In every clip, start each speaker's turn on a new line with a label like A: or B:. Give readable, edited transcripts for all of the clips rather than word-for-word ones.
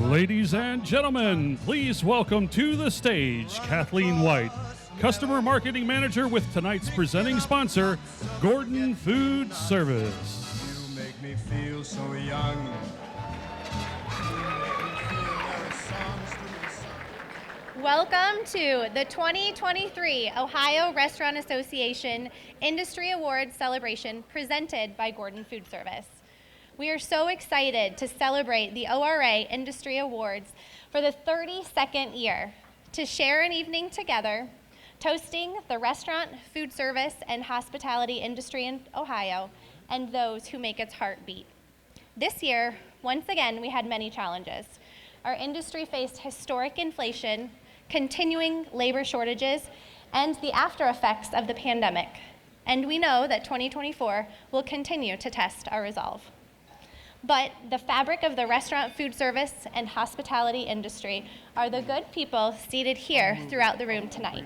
A: Ladies and gentlemen, please welcome to the stage Kathleen White, Customer Marketing Manager with tonight's presenting sponsor, Gordon Food Service.
B: You make me feel so young.
C: Welcome to the 2023 Ohio Restaurant Association Industry Awards celebration presented by Gordon Food Service. We are so excited to celebrate the ORA Industry Awards for the 32nd year, to share an evening together, toasting the restaurant, food service, and hospitality industry in Ohio, and those who make its heart beat. This year, once again, we had many challenges. Our industry faced historic inflation, continuing labor shortages, and the after effects of the pandemic. And we know that 2024 will continue to test our resolve. But the fabric of the restaurant, food service, and hospitality industry are the good people seated here throughout the room tonight.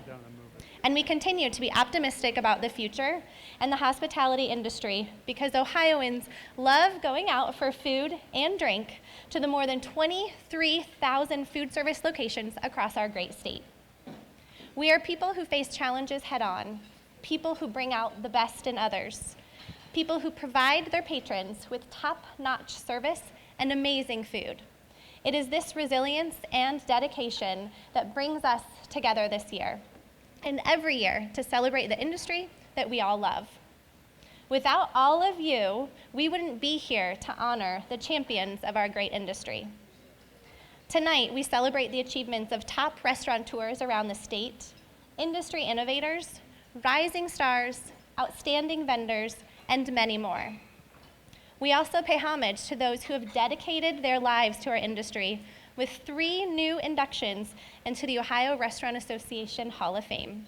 C: And we continue to be optimistic about the future and the hospitality industry because Ohioans love going out for food and drink to the more than 23,000 food service locations across our great state. We are people who face challenges head on, people who bring out the best in others, people who provide their patrons with top-notch service and amazing food. It is this resilience and dedication that brings us together this year, and every year to celebrate the industry that we all love. Without all of you, we wouldn't be here to honor the champions of our great industry. Tonight, we celebrate the achievements of top restaurateurs around the state, industry innovators, rising stars, outstanding vendors, and many more. We also pay homage to those who have dedicated their lives to our industry with 3 new inductions into the Ohio Restaurant Association Hall of Fame.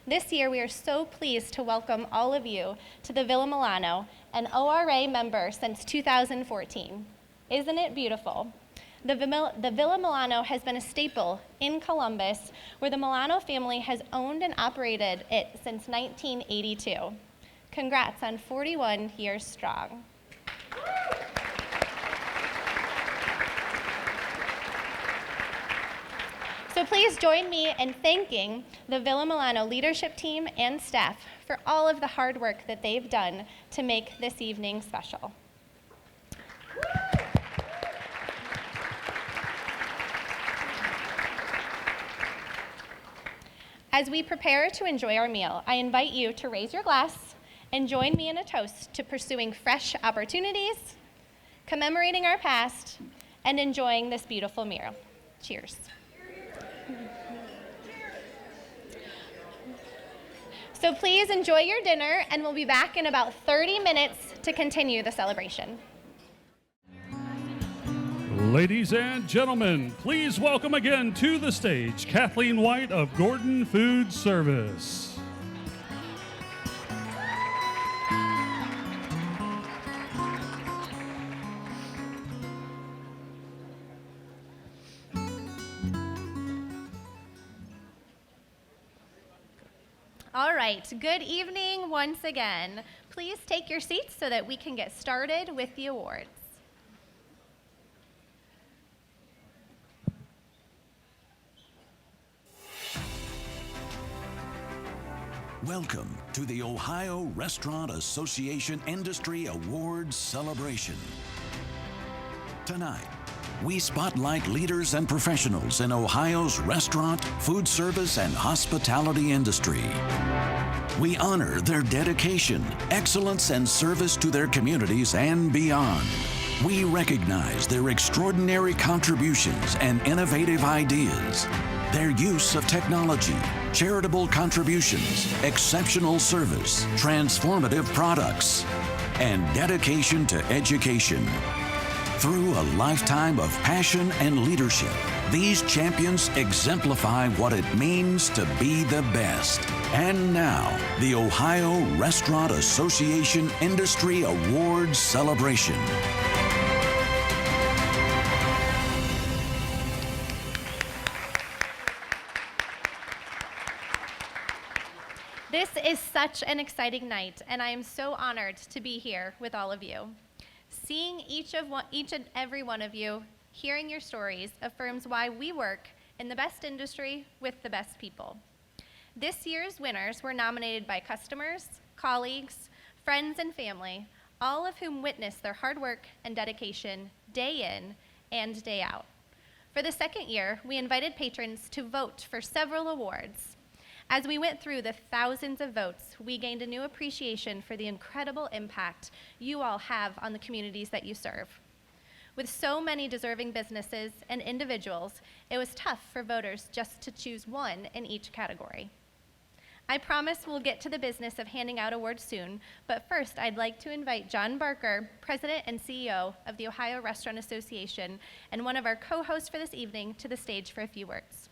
C: This year, we are so pleased to welcome all of you to the Villa Milano, an ORA member since 2014. Isn't it beautiful? The Villa Milano has been a staple in Columbus, where the Milano family has owned and operated it since 1982. Congrats on 41 years strong. So please join me in thanking the Villa Milano leadership team and staff for all of the hard work that they've done to make this evening special. As we prepare to enjoy our meal, I invite you to raise your glass and join me in a toast to pursuing fresh opportunities, commemorating our past, and enjoying this beautiful meal. Cheers. So please enjoy your dinner, and we'll be back in about 30 minutes to continue the celebration.
A: Ladies and gentlemen, please welcome again to the stage Kathleen White of Gordon Food Service.
C: All right, good evening once again. Please take your seats so that we can get started with the awards.
D: Welcome to the Ohio Restaurant Association Industry Awards celebration. Tonight, we spotlight leaders and professionals in Ohio's restaurant, food service, and hospitality industry. We honor their dedication, excellence, and service to their communities and beyond. We recognize their extraordinary contributions and innovative ideas, their use of technology, charitable contributions, exceptional service, transformative products, and dedication to education. Through a lifetime of passion and leadership, these champions exemplify what it means to be the best. And now, the Ohio Restaurant Association Industry Awards celebration.
C: This is such an exciting night, and I am so honored to be here with all of you. Seeing each and every one of you Hearing your stories affirms why we work in the best industry with the best people. This year's winners were nominated by customers, colleagues, friends, and family, all of whom witnessed their hard work and dedication day in and day out. For the second year, we invited patrons to vote for several awards. As we went through the thousands of votes, we gained a new appreciation for the incredible impact you all have on the communities that you serve. With so many deserving businesses and individuals, it was tough for voters just to choose one in each category. I promise we'll get to the business of handing out awards soon, but first I'd like to invite John Barker, President and CEO of the Ohio Restaurant Association, and one of our co-hosts for this evening, to the stage for a few words.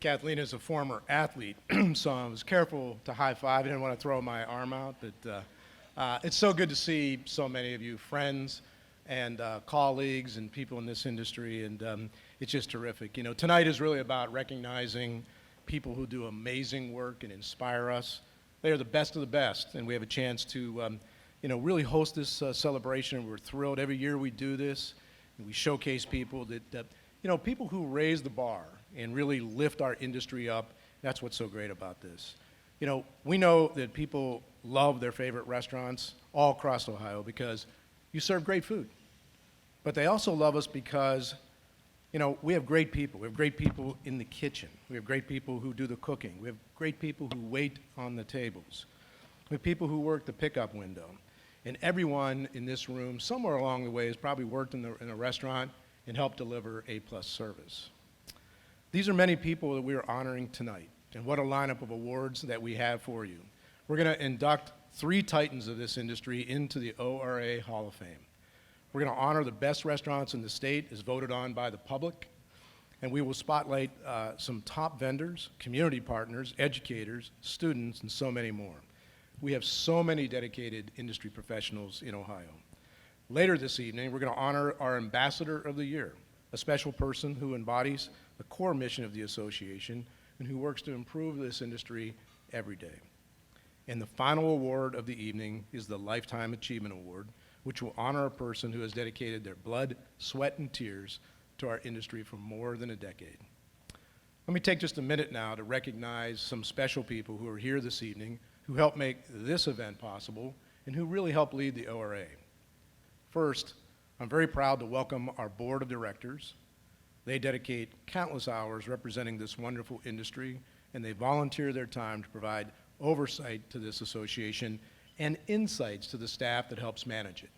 B: Kathleen is a former athlete, so I was careful to high five. I didn't want to throw my arm out, but it's so good to see so many of you friends and colleagues and people in this industry, and it's just terrific. You know, tonight is really about recognizing people who do amazing work and inspire us. They are the best of the best, and we have a chance to, really host this celebration. We're thrilled. Every year we do this, and we showcase people that, people who raise the bar and really lift our industry up. That's what's so great about this. You know, we know that people love their favorite restaurants all across Ohio because you serve great food. But they also love us because, we have great people. We have great people in the kitchen. We have great people who do the cooking. We have great people who wait on the tables. We have people who work the pickup window. And everyone in this room, somewhere along the way, has probably worked in a restaurant and helped deliver A+ service. These are many people that we are honoring tonight, and what a lineup of awards that we have for you. We're going to induct 3 titans of this industry into the ORA Hall of Fame. We're going to honor the best restaurants in the state as voted on by the public, and we will spotlight some top vendors, community partners, educators, students, and so many more. We have so many dedicated industry professionals in Ohio. Later this evening, we're going to honor our Ambassador of the Year, a special person who embodies the core mission of the association and who works to improve this industry every day. And the final award of the evening is the Lifetime Achievement Award, which will honor a person who has dedicated their blood, sweat, and tears to our industry for more than a decade. Let me take just a minute now to recognize some special people who are here this evening who helped make this event possible and who really helped lead the ORA. First, I'm very proud to welcome our board of directors. They dedicate countless hours representing this wonderful industry, and they volunteer their time to provide oversight to this association and insights to the staff that helps manage it.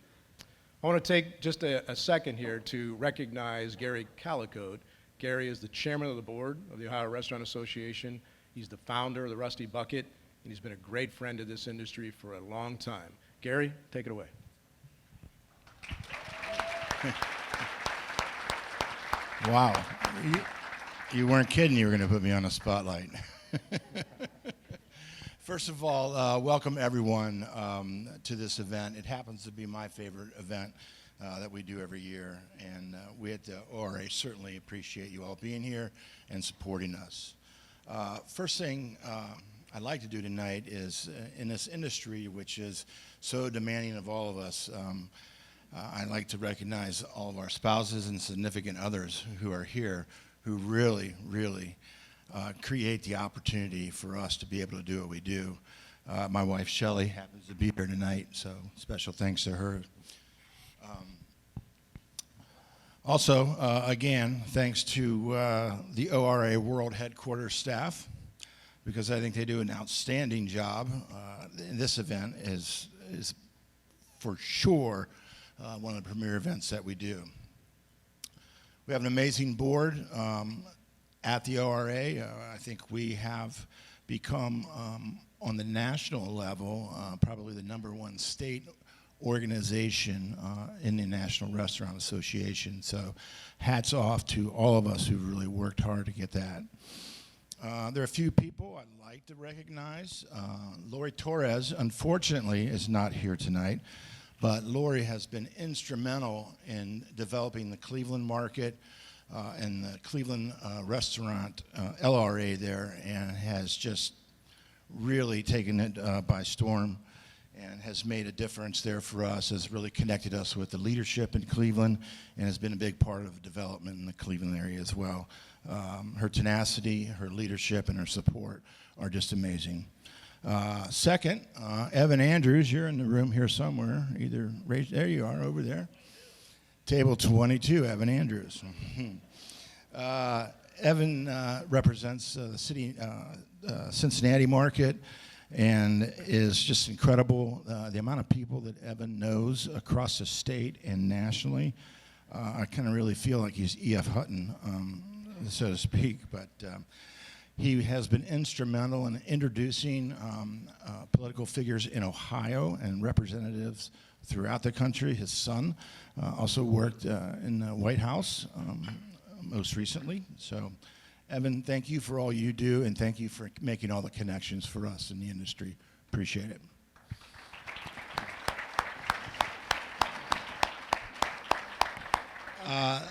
B: I want to take just a second here to recognize Gary Calicote. Gary is the chairman of the board of the Ohio Restaurant Association. He's the founder of the Rusty Bucket, and he's been a great friend to this industry for a long time. Gary, take it away.
E: Wow. You weren't kidding you were going to put me on a spotlight. First of all, welcome everyone to this event. It happens to be my favorite event that we do every year, and we at the ORA certainly appreciate you all being here and supporting us. First thing I'd like to do tonight is, in this industry which is so demanding of all of us, I'd like to recognize all of our spouses and significant others who are here who really, really create the opportunity for us to be able to do what we do. My wife, Shelley, happens to be here tonight, so special thanks to her. Also, again, thanks to the ORA World Headquarters staff, because I think they do an outstanding job. This event is for sure one of the premier events that we do. We have an amazing board at the ORA. I think we have become, on the national level, probably the #1 state organization in the National Restaurant Association. So hats off to all of us who really worked hard to get that. There are a few people I'd like to recognize. Lori Torres, unfortunately, is not here tonight, but Lori has been instrumental in developing the Cleveland market, in the Cleveland restaurant LRA there, and has just really taken it by storm and has made a difference there for us, has really connected us with the leadership in Cleveland, and has been a big part of development in the Cleveland area as well. Her tenacity, her leadership, and her support are just amazing. Second, Evan Andrews, you're in the room here somewhere. Either raise, there you are, over there. Table 22, Evan Andrews. Evan represents the city Cincinnati market, and is just incredible. The amount of people that Evan knows across the state and nationally, I kind of really feel like he's E.F. Hutton, so to speak, but he has been instrumental in introducing political figures in Ohio and representatives throughout the country. His son also worked in the White House most recently. So, Evan, thank you for all you do, and thank you for making all the connections for us in the industry. Appreciate it.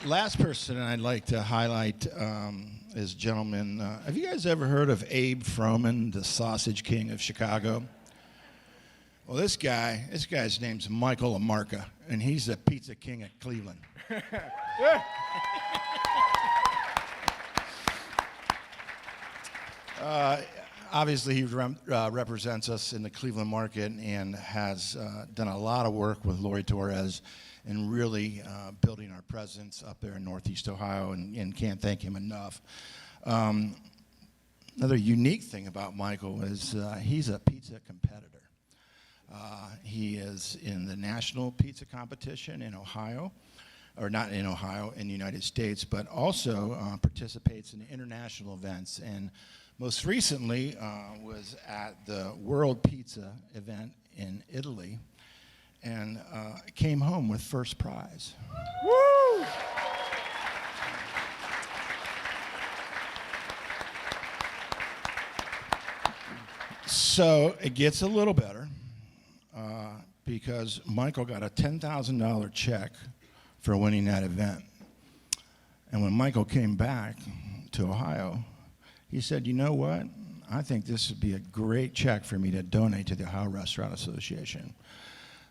E: Last person I'd like to highlight is a gentleman. Have you guys ever heard of Abe Froman, the Sausage King of Chicago? Well, this guy's name's Michael Lamarca, and he's the Pizza King of Cleveland. Obviously, he represents us in the Cleveland market and has done a lot of work with Lori Torres in really building our presence up there in Northeast Ohio, and can't thank him enough. Another unique thing about Michael is he's a pizza competitor. He is in the national pizza competition in Ohio, or not in Ohio, in the United States, but also participates in international events, and most recently was at the World Pizza event in Italy, and came home with first prize.
B: Woo!
E: So it gets a little better because Michael got a $10,000 check for winning that event. And when Michael came back to Ohio, he said, you know what? I think this would be a great check for me to donate to the Ohio Restaurant Association.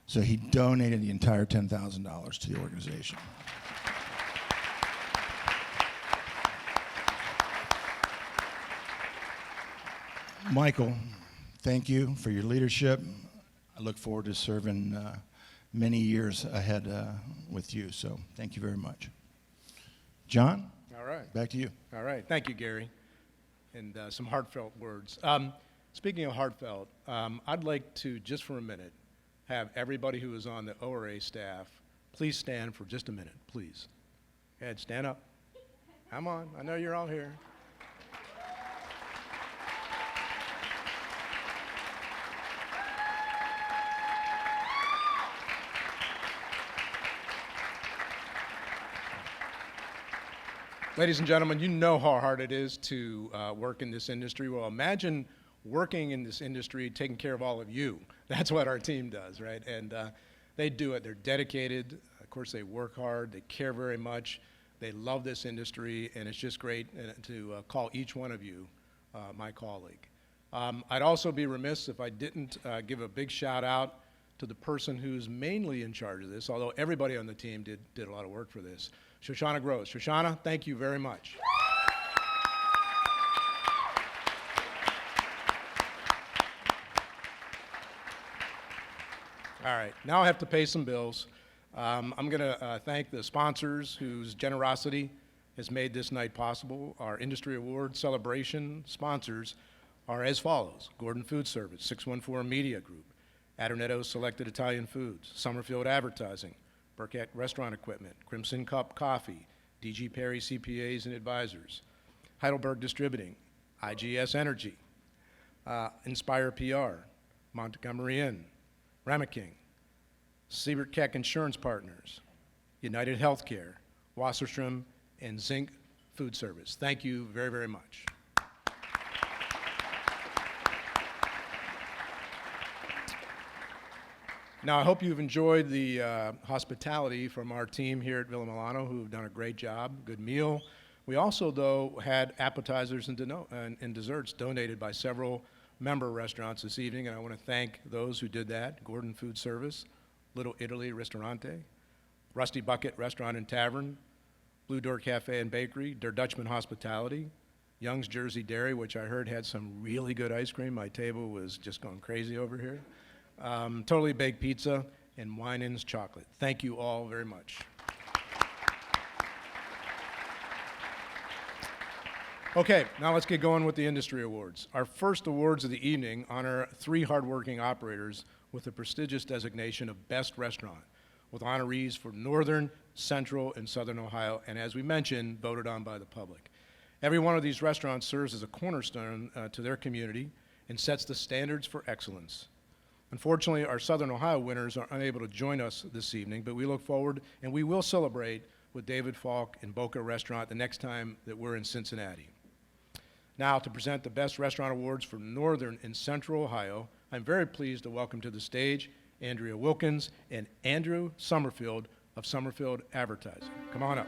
E: So he donated the entire $10,000 to the organization. Michael, thank you for your leadership. I look forward to serving many years ahead with you, so thank you very much. John?
B: All right.
E: Back to you.
B: All right. Thank you, Gary. And some heartfelt words. Speaking of heartfelt, I'd like to, just for a minute, have everybody who is on the ORA staff, please stand for just a minute, please. Ed, stand up. Come on. I know you're all here. Ladies and gentlemen, you know how hard it is to work in this industry. Well, imagine working in this industry, taking care of all of you. That's what our team does, right? And they do it. They're dedicated. Of course, they work hard. They care very much. They love this industry, and it's just great to call each one of you my colleague. I'd also be remiss if I didn't give a big shout out to the person who's mainly in charge of this, although everybody on the team did a lot of work for this. Shoshana Gross. Shoshana, thank you very much. All right, now I have to pay some bills. I'm going to thank the sponsors whose generosity has made this night possible. Our Industry Award celebration sponsors are as follows: Gordon Food Service, 614 Media Group, Adornetto Selected Italian Foods, Summerfield Advertising, Burkett Restaurant Equipment, Crimson Cup Coffee, DG Perry CPAs and Advisors, Heidelberg Distributing, IGS Energy, Inspire PR, Montgomery Inn, Ramaking, Siebert Keck Insurance Partners, United Healthcare, Wasserstrom, and Zinc Food Service. Thank you very, very much. Now, I hope you've enjoyed the hospitality from our team here at Villa Milano, who have done a great job, good meal. We also, though, had appetizers and desserts donated by several member restaurants this evening, and I want to thank those who did that: Gordon Food Service, Little Italy Ristorante, Rusty Bucket Restaurant and Tavern, Blue Door Cafe and Bakery, Der Dutchman Hospitality, Young's Jersey Dairy, which I heard had some really good ice cream. My table was just going crazy over here. Totally Baked Pizza, and Winans Chocolate. Thank you all very much. Okay, now let's get going with the industry awards. Our first awards of the evening honor 3 hardworking operators with the prestigious designation of Best Restaurant, with honorees for Northern, Central, and Southern Ohio, and as we mentioned, voted on by the public. Every one of these restaurants serves as a cornerstone to their community and sets the standards for excellence. Unfortunately, our Southern Ohio winners are unable to join us this evening, but we look forward and we will celebrate with David Falk and Boca Restaurant the next time that we're in Cincinnati. Now, to present the Best Restaurant Awards for Northern and Central Ohio, I'm very pleased to welcome to the stage Andrea Wilkins and Andrew Summerfield of Summerfield Advertising. Come on up.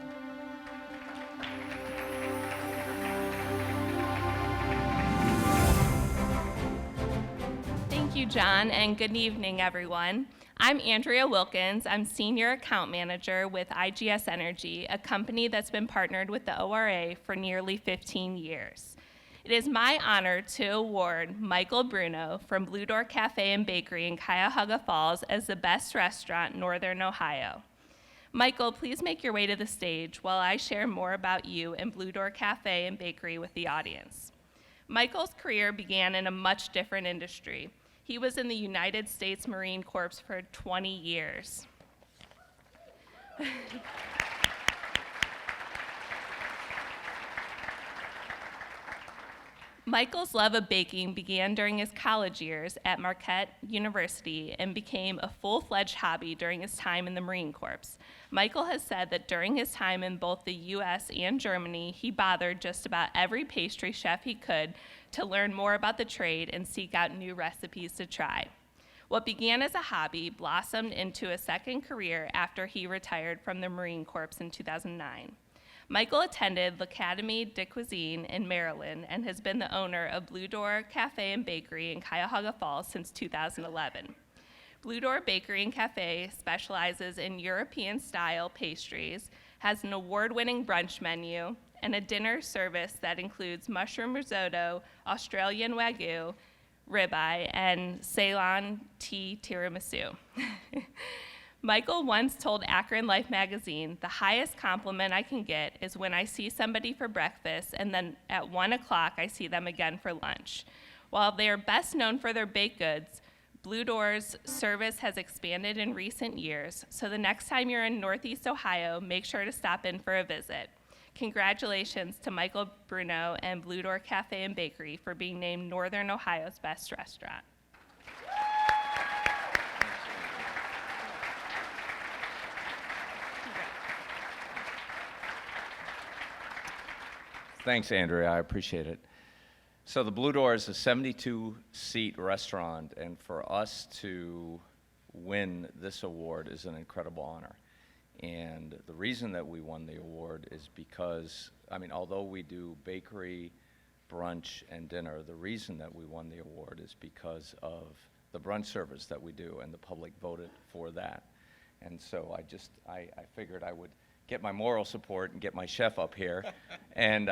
F: Thank you, John, and good evening, everyone. I'm Andrea Wilkins. I'm Senior Account Manager with IGS Energy, a company that's been partnered with the ORA for nearly 15 years. It is my honor to award Michael Bruno from Blue Door Cafe and Bakery in Cuyahoga Falls as the Best Restaurant in Northern Ohio. Michael, please make your way to the stage while I share more about you and Blue Door Cafe and Bakery with the audience. Michael's career began in a much different industry. He was in the United States Marine Corps for 20 years. Michael's love of baking began during his college years at Marquette University and became a full-fledged hobby during his time in the Marine Corps. Michael has said that during his time in both the US and Germany, he bothered just about every pastry chef he could to learn more about the trade and seek out new recipes to try. What began as a hobby blossomed into a second career after he retired from the Marine Corps in 2009. Michael attended l'Académie de Cuisine in Maryland and has been the owner of Blue Door Cafe and Bakery in Cuyahoga Falls since 2011. Blue Door Bakery and Cafe specializes in European-style pastries, has an award-winning brunch menu, and a dinner service that includes mushroom risotto, Australian Wagyu, ribeye, and Ceylon tea tiramisu. Michael once told Akron Life magazine, "The highest compliment I can get is when I see somebody for breakfast and then at 1 o'clock I see them again for lunch." While they are best known for their baked goods, Blue Door's service has expanded in recent years, so the next time you're in Northeast Ohio, make sure to stop in for a visit. Congratulations to Michael Bruno and Blue Door Cafe and Bakery for being named Northern Ohio's Best Restaurant.
G: Thanks, Andrea. I appreciate it. So the Blue Door is a 72-seat restaurant, and for us to win this award is an incredible honor. And the reason that we won the award is because, although we do bakery, brunch, and dinner, the reason that we won the award is because of the brunch service that we do, and the public voted for that. And so I figured I would get my moral support and get my chef up here. And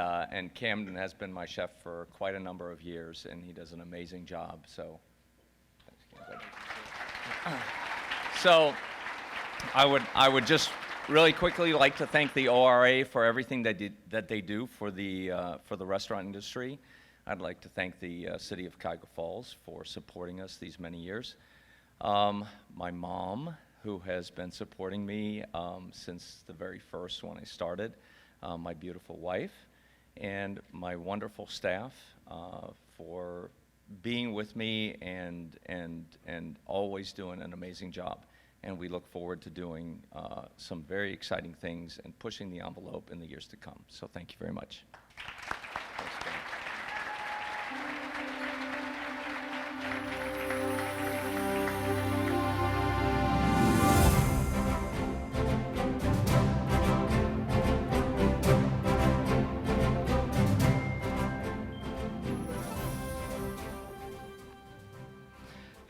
G: Camden has been my chef for quite a number of years, and he does an amazing job. So, I would just really quickly like to thank the ORA for everything that they do for the restaurant industry. I'd like to thank the city of Cuyahoga Falls for supporting us these many years. My mom, who has been supporting me since the very first when I started, my beautiful wife, and my wonderful staff for being with me and always doing an amazing job. And we look forward to doing some very exciting things and pushing the envelope in the years to come. So thank you very much. Thanks, Ben.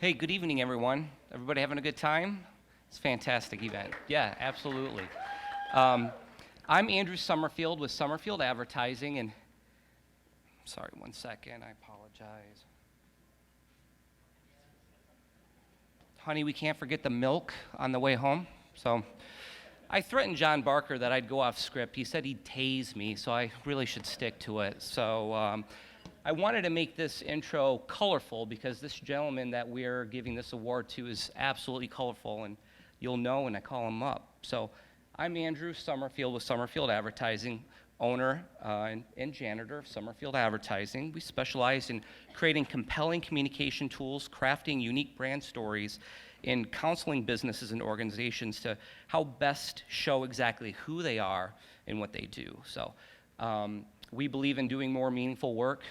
H: Hey, good evening, everyone. Everybody having a good time? It's a fantastic event. Yeah, absolutely. I'm Andrew Summerfield with Summerfield Advertising, and sorry, 1 second, I apologize. Honey, we can't forget the milk on the way home. So I threatened John Barker that I'd go off script. He said he'd tase me, so I really should stick to it. So I wanted to make this intro colorful because this gentleman that we're giving this award to is absolutely colorful, and you'll know when I call him up. So I'm Andrew Summerfield with Summerfield Advertising, owner and janitor of Summerfield Advertising. We specialize in creating compelling communication tools, crafting unique brand stories, and counseling businesses and organizations to how best show exactly who they are and what they do. So we believe in doing more meaningful work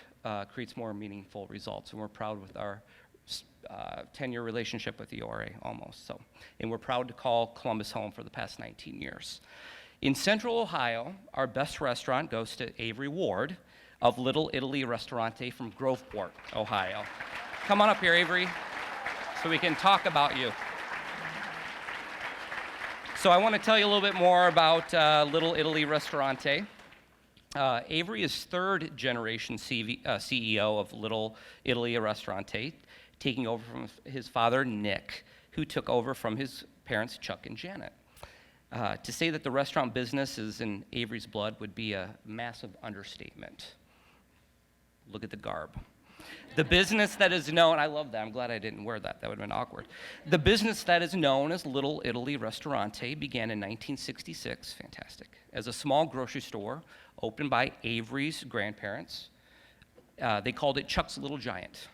H: creates more meaningful results, and we're proud with our 10-year relationship with the ORA almost. So, and we're proud to call Columbus home for the past 19 years. In Central Ohio, our best restaurant goes to Avery Ward of Little Italy Ristorante from Groveport, Ohio. Come on up here, Avery, so we can talk about you. So I want to tell you a little bit more about Little Italy Ristorante. Avery is third generation CEO of Little Italy Ristorante, taking over from his father, Nick, who took over from his parents, Chuck and Janet. To say that the restaurant business is in Avery's blood would be a massive understatement. Look at the garb. The business that is known, I love that, I'm glad I didn't wear that, that would have been awkward. The business that is known as Little Italy Ristorante began in 1966, fantastic, as a small grocery store opened by Avery's grandparents. They called it Chuck's Little Giant.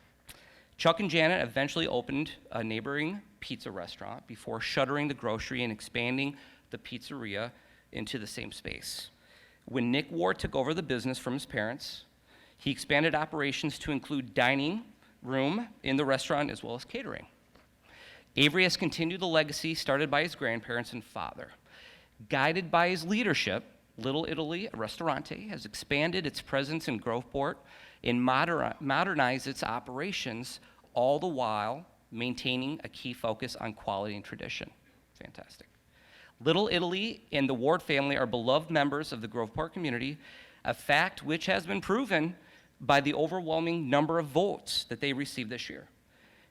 H: Chuck and Janet eventually opened a neighboring pizza restaurant before shuttering the grocery and expanding the pizzeria into the same space. When Nick Ward took over the business from his parents, he expanded operations to include dining room in the restaurant as well as catering. Avery has continued the legacy started by his grandparents and father. Guided by his leadership, Little Italy Ristorante has expanded its presence in Groveport and modernized its operations, all the while maintaining a key focus on quality and tradition. Fantastic. Little Italy and the Ward family are beloved members of the Groveport community, a fact which has been proven by the overwhelming number of votes that they received this year.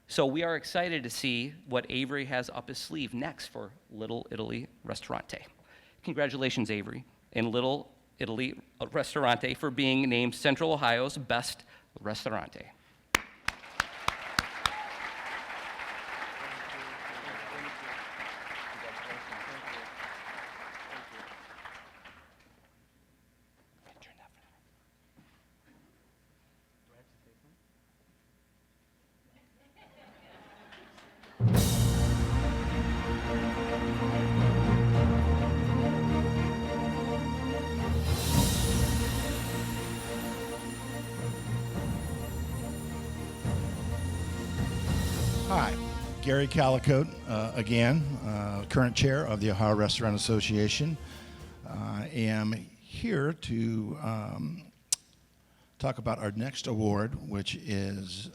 H: So we are excited to see what Avery has up his sleeve next for Little Italy Ristorante. Congratulations, Avery, and Little Italy Ristorante for being named Central Ohio's best restaurante.
E: Hi, Gary Calicote again, current chair of the Ohio Restaurant Association. I am here to talk about our next award, which is,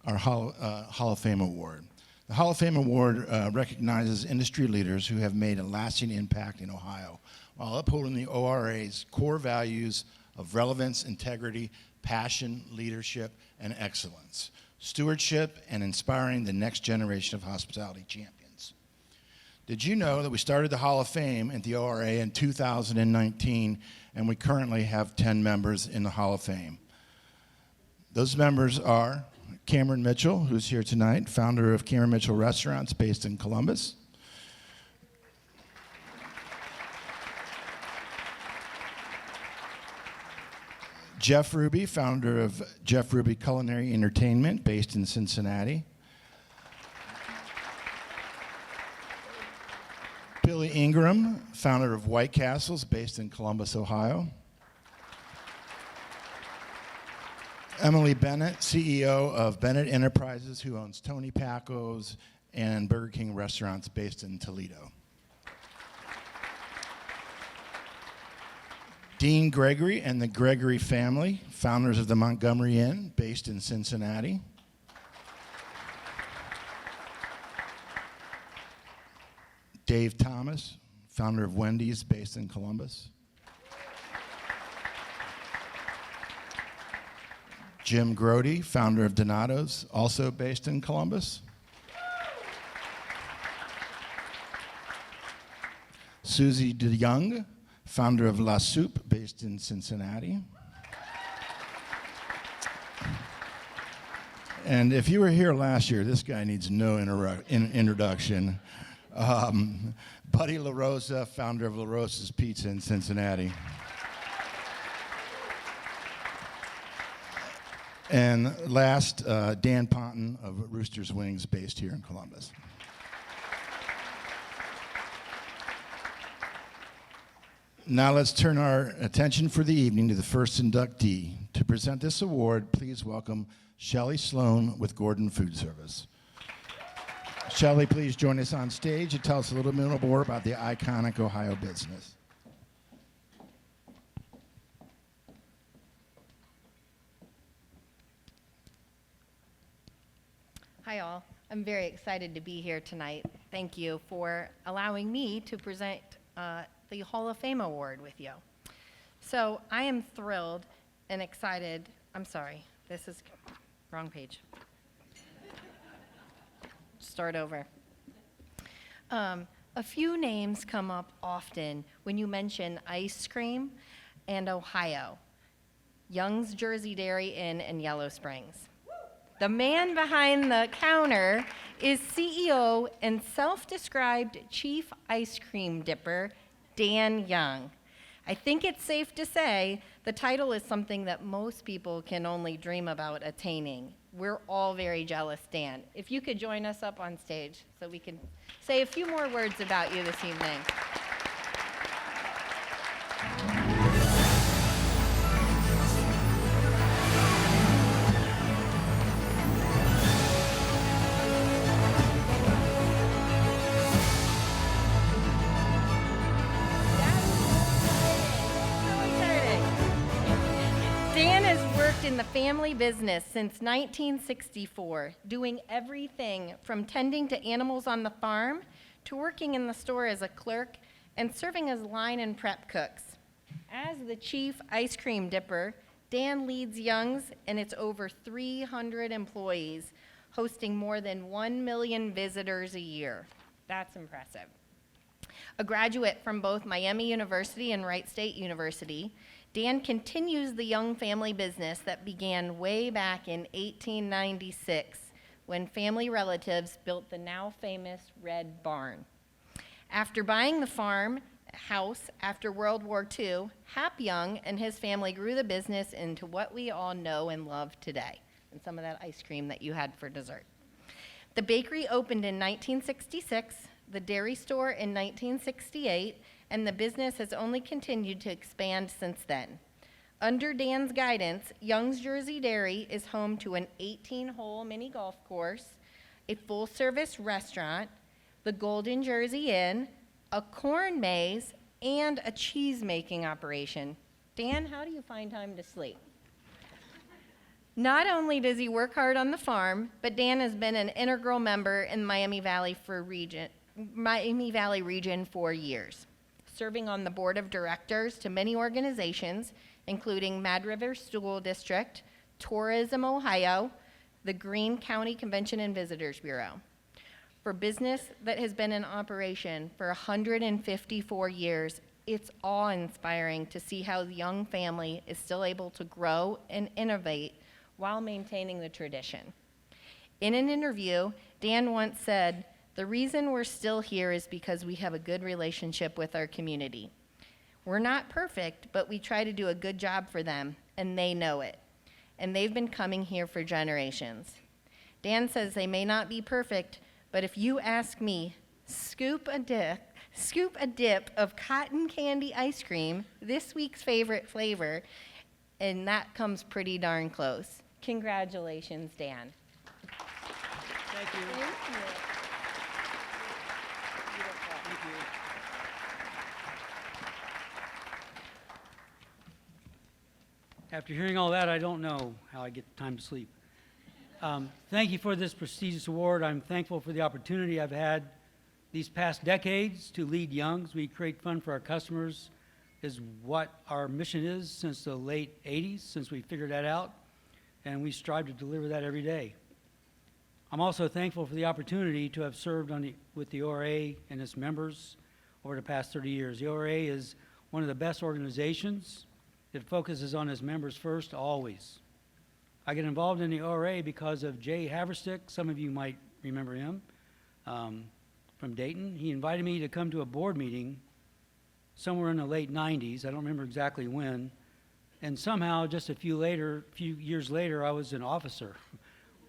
E: our Hall of Fame Award. The Hall of Fame Award recognizes industry leaders who have made a lasting impact in Ohio while upholding the ORA's core values of relevance, integrity, passion, leadership, and excellence, stewardship, and inspiring the next generation of hospitality champions. Did you know that we started the Hall of Fame at the ORA in 2019, and we currently have 10 members in the Hall of Fame? Those members are Cameron Mitchell, who's here tonight, founder of Cameron Mitchell Restaurants based in Columbus. Jeff Ruby, founder of Jeff Ruby Culinary Entertainment, based in Cincinnati. Billy Ingram, founder of White Castles, based in Columbus, Ohio. Emily Bennett, CEO of Bennett Enterprises, who owns Tony Paco's and Burger King restaurants based in Toledo. Dean Gregory and the Gregory family, founders of the Montgomery Inn, based in Cincinnati. Dave Thomas, founder of Wendy's, based in Columbus. Jim Grody, founder of Donato's, also based in Columbus. Susie DeYoung, founder of La Soupe, based in Cincinnati. And if you were here last year, this guy needs no introduction. Buddy LaRosa, founder of LaRosa's Pizza in Cincinnati. And last, Dan Ponton of Rooster's Wings, based here in Columbus. Now let's turn our attention for the evening to the first inductee. To present this award, please welcome Shelley Sloan with Gordon Food Service. Shelley, please join us on stage and tell us a little bit more about the iconic Ohio business.
I: Hi all, I'm very excited to be here tonight. Thank you for allowing me to present the Hall of Fame Award with you. So I am thrilled and excited. I'm sorry, this is wrong page. Start over. A few names come up often when you mention ice cream and Ohio. Young's Jersey Dairy Inn in Yellow Springs. The man behind the counter is CEO and self-described chief ice cream dipper, Dan Young. I think it's safe to say the title is something that most people can only dream about attaining. We're all very jealous, Dan. If you could join us up on stage so we can say a few more words about you this evening. In the family business since 1964, doing everything from tending to animals on the farm to working in the store as a clerk and serving as line and prep cooks. As the chief ice cream dipper, Dan leads Young's and its over 300 employees, hosting more than 1 million visitors a year. That's impressive. A graduate from both Miami University and Wright State University, Dan continues the Young family business that began way back in 1896 when family relatives built the now famous Red Barn. After buying the farm house after World War II, Hap Young and his family grew the business into what we all know and love today, and some of that ice cream that you had for dessert. The bakery opened in 1966, the dairy store in 1968, and the business has only continued to expand since then. Under Dan's guidance, Young's Jersey Dairy is home to an 18-hole mini golf course, a full-service restaurant, the Golden Jersey Inn, a corn maze, and a cheese-making operation. Dan, how do you find time to sleep? Not only does he work hard on the farm, but Dan has been an integral member in the Miami Valley region for years, serving on the board of directors to many organizations, including Mad River School District, Tourism Ohio, the Greene County Convention and Visitors Bureau. For business that has been in operation for 154 years, it's awe-inspiring to see how the Young family is still able to grow and innovate while maintaining the tradition. In an interview, Dan once said, "The reason we're still here is because we have a good relationship with our community. We're not perfect, but we try to do a good job for them, and they know it. And they've been coming here for generations." Dan says they may not be perfect, but if you ask me, scoop a dip of cotton candy ice cream, this week's favorite flavor, and that comes pretty darn close. Congratulations, Dan.
B: Thank you.
I: Thank you.
J: After hearing all that, I don't know how I get time to sleep. Thank you for this prestigious award. I'm thankful for the opportunity I've had these past decades to lead Young's. We create fun for our customers is what our mission is since the late 80s, since we figured that out, and we strive to deliver that every day. I'm also thankful for the opportunity to have served with the ORA and its members over the past 30 years. The ORA is one of the best organizations. It focuses on its members first, always. I get involved in the ORA because of Jay Haverstick. Some of you might remember him from Dayton. He invited me to come to a board meeting somewhere in the late 90s. I don't remember exactly when. And somehow, just a few years later, I was an officer,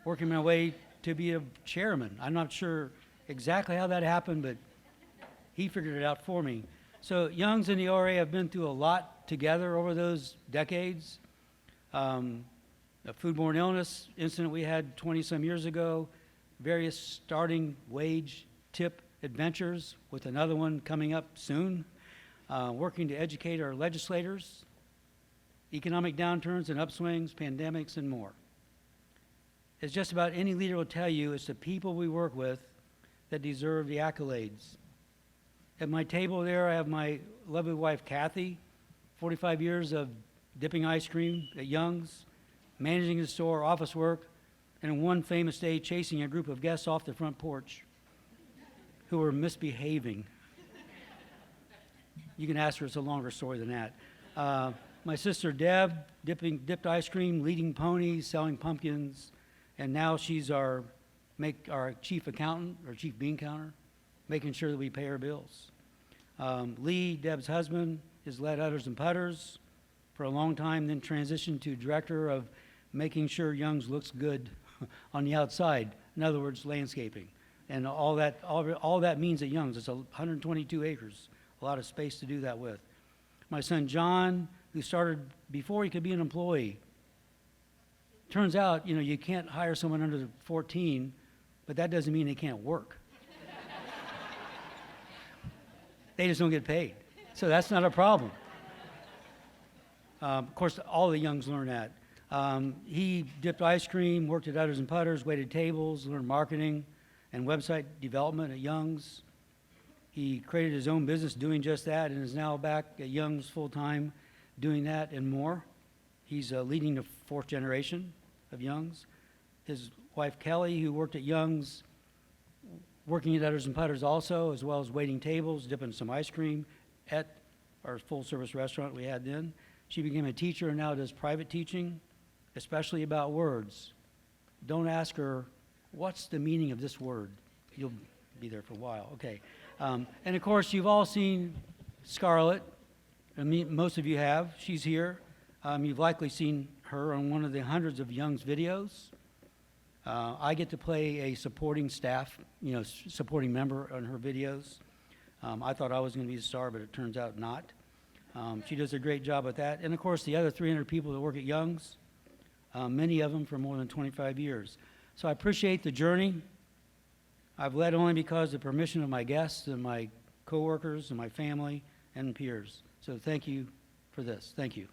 J: working my way to be a chairman. I'm not sure exactly how that happened, but he figured it out for me. So Young's and the ORA have been through a lot together over those decades. A foodborne illness incident we had 20-some years ago, various starting wage tip adventures with another one coming up soon, working to educate our legislators, economic downturns and upswings, pandemics, and more. As just about any leader will tell you, it's the people we work with that deserve the accolades. At my table there, I have my lovely wife, Kathy, 45 years of dipping ice cream at Young's, managing the store, office work, and one famous day chasing a group of guests off the front porch who were misbehaving. You can ask her, it's a longer story than that. My sister Deb, dipped ice cream, leading ponies, selling pumpkins, and now she's our chief accountant, or chief bean counter, making sure that we pay our bills. Lee, Deb's husband, has led Udders and Putters for a long time, then transitioned to director of making sure Young's looks good on the outside. In other words, landscaping. And all that means at Young's. It's 122 acres, a lot of space to do that with. My son John, who started before he could be an employee. Turns out, you can't hire someone under 14, but that doesn't mean they can't work. They just don't get paid. So that's not a problem. Of course, all the Youngs learn that. He dipped ice cream, worked at Udders and Putters, waited tables, learned marketing and website development at Young's. He created his own business doing just that and is now back at Young's full-time doing that and more. He's leading the fourth generation of Young's. His wife, Kelly, who worked at Young's, working at Udders and Putters also, as well as waiting tables, dipping some ice cream at our full-service restaurant we had then. She became a teacher and now does private teaching, especially about words. Don't ask her, what's the meaning of this word? You'll be there for a while. Okay. And of course, you've all seen Scarlett. Most of you have. She's here. You've likely seen her on one of the hundreds of Young's videos. I get to play a supporting staff, supporting member on her videos. I thought I was going to be the star, but it turns out not. She does a great job with that. And of course, the other 300 people that work at Young's, many of them for more than 25 years. So I appreciate the journey. I've led only because of the permission of my guests and my coworkers and my family and peers. So thank you for this. Thank you.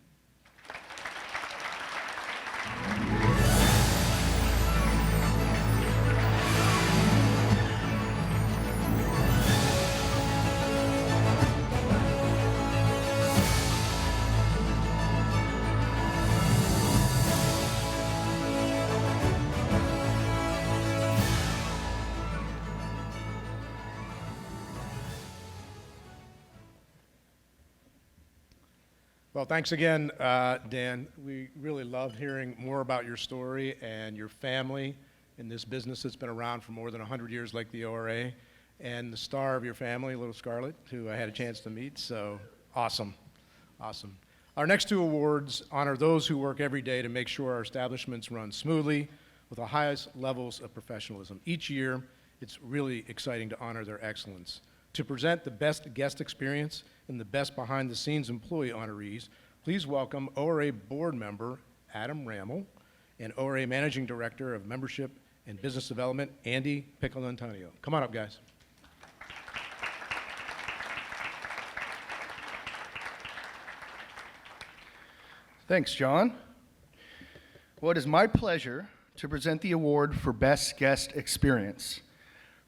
B: Well, thanks again, Dan. We really love hearing more about your story and your family in this business that's been around for more than 100 years like the ORA, and the star of your family, little Scarlett, who I had a chance to meet, so awesome, awesome. Our next two awards honor those who work every day to make sure our establishments run smoothly with the highest levels of professionalism. Each year, it's really exciting to honor their excellence. To present the best guest experience and the best behind-the-scenes employee honorees, please welcome ORA board member Adam Rammel and ORA Managing Director of Membership and Business Development, Andy Piccolantonio. Come on up, guys.
K: Thanks, John. Well, it is my pleasure to present the award for Best Guest Experience.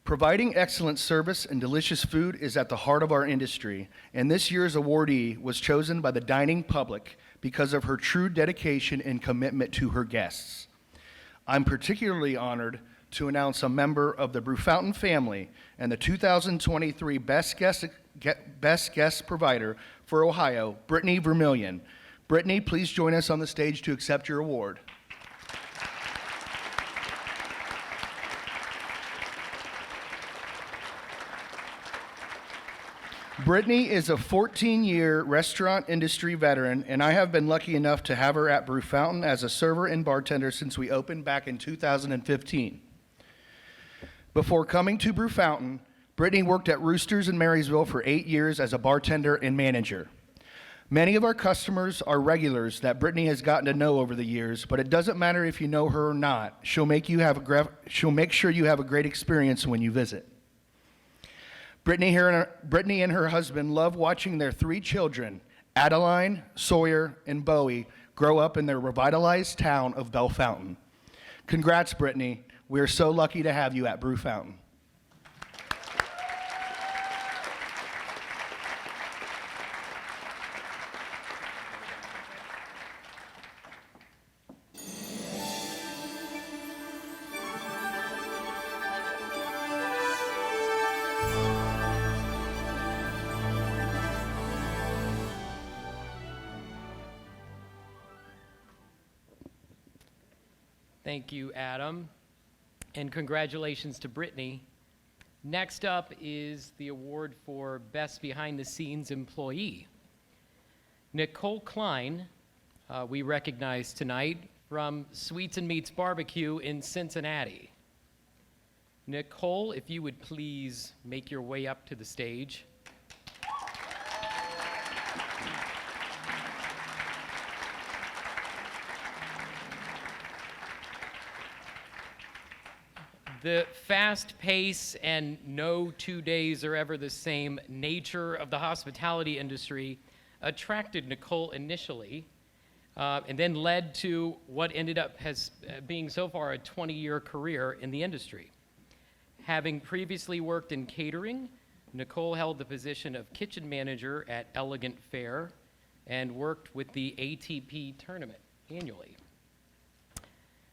K: Providing excellent service and delicious food is at the heart of our industry, and this year's awardee was chosen by the dining public because of her true dedication and commitment to her guests. I'm particularly honored to announce a member of the Brew Fountain family and the 2023 Best Guest Provider for Ohio, Brittany Vermillion. Brittany, please join us on the stage to accept your award. Brittany is a 14-year restaurant industry veteran, and I have been lucky enough to have her at Brew Fountain as a server and bartender since we opened back in 2015. Before coming to Brew Fountain, Brittany worked at Roosters in Marysville for 8 years as a bartender and manager. Many of our customers are regulars that Brittany has gotten to know over the years, but it doesn't matter if you know her or not. She'll make sure you have a great experience when you visit. Brittany and her husband love watching their 3 children, Adeline, Sawyer, and Bowie, grow up in their revitalized town of Bellefontaine. Congrats, Brittany. We are so lucky to have you at Brew Fountain.
L: Thank you, Adam, and congratulations to Brittany. Next up is the award for Best Behind the Scenes Employee. Nicole Klein, we recognize tonight from Sweets and Meats Barbecue in Cincinnati. Nicole, if you would please make your way up to the stage. The fast pace and no 2 days are ever the same nature of the hospitality industry attracted Nicole initially, and then led to what ended up being so far a 20-year career in the industry. Having previously worked in catering, Nicole held the position of kitchen manager at Elegant Fare and worked with the ATP tournament annually.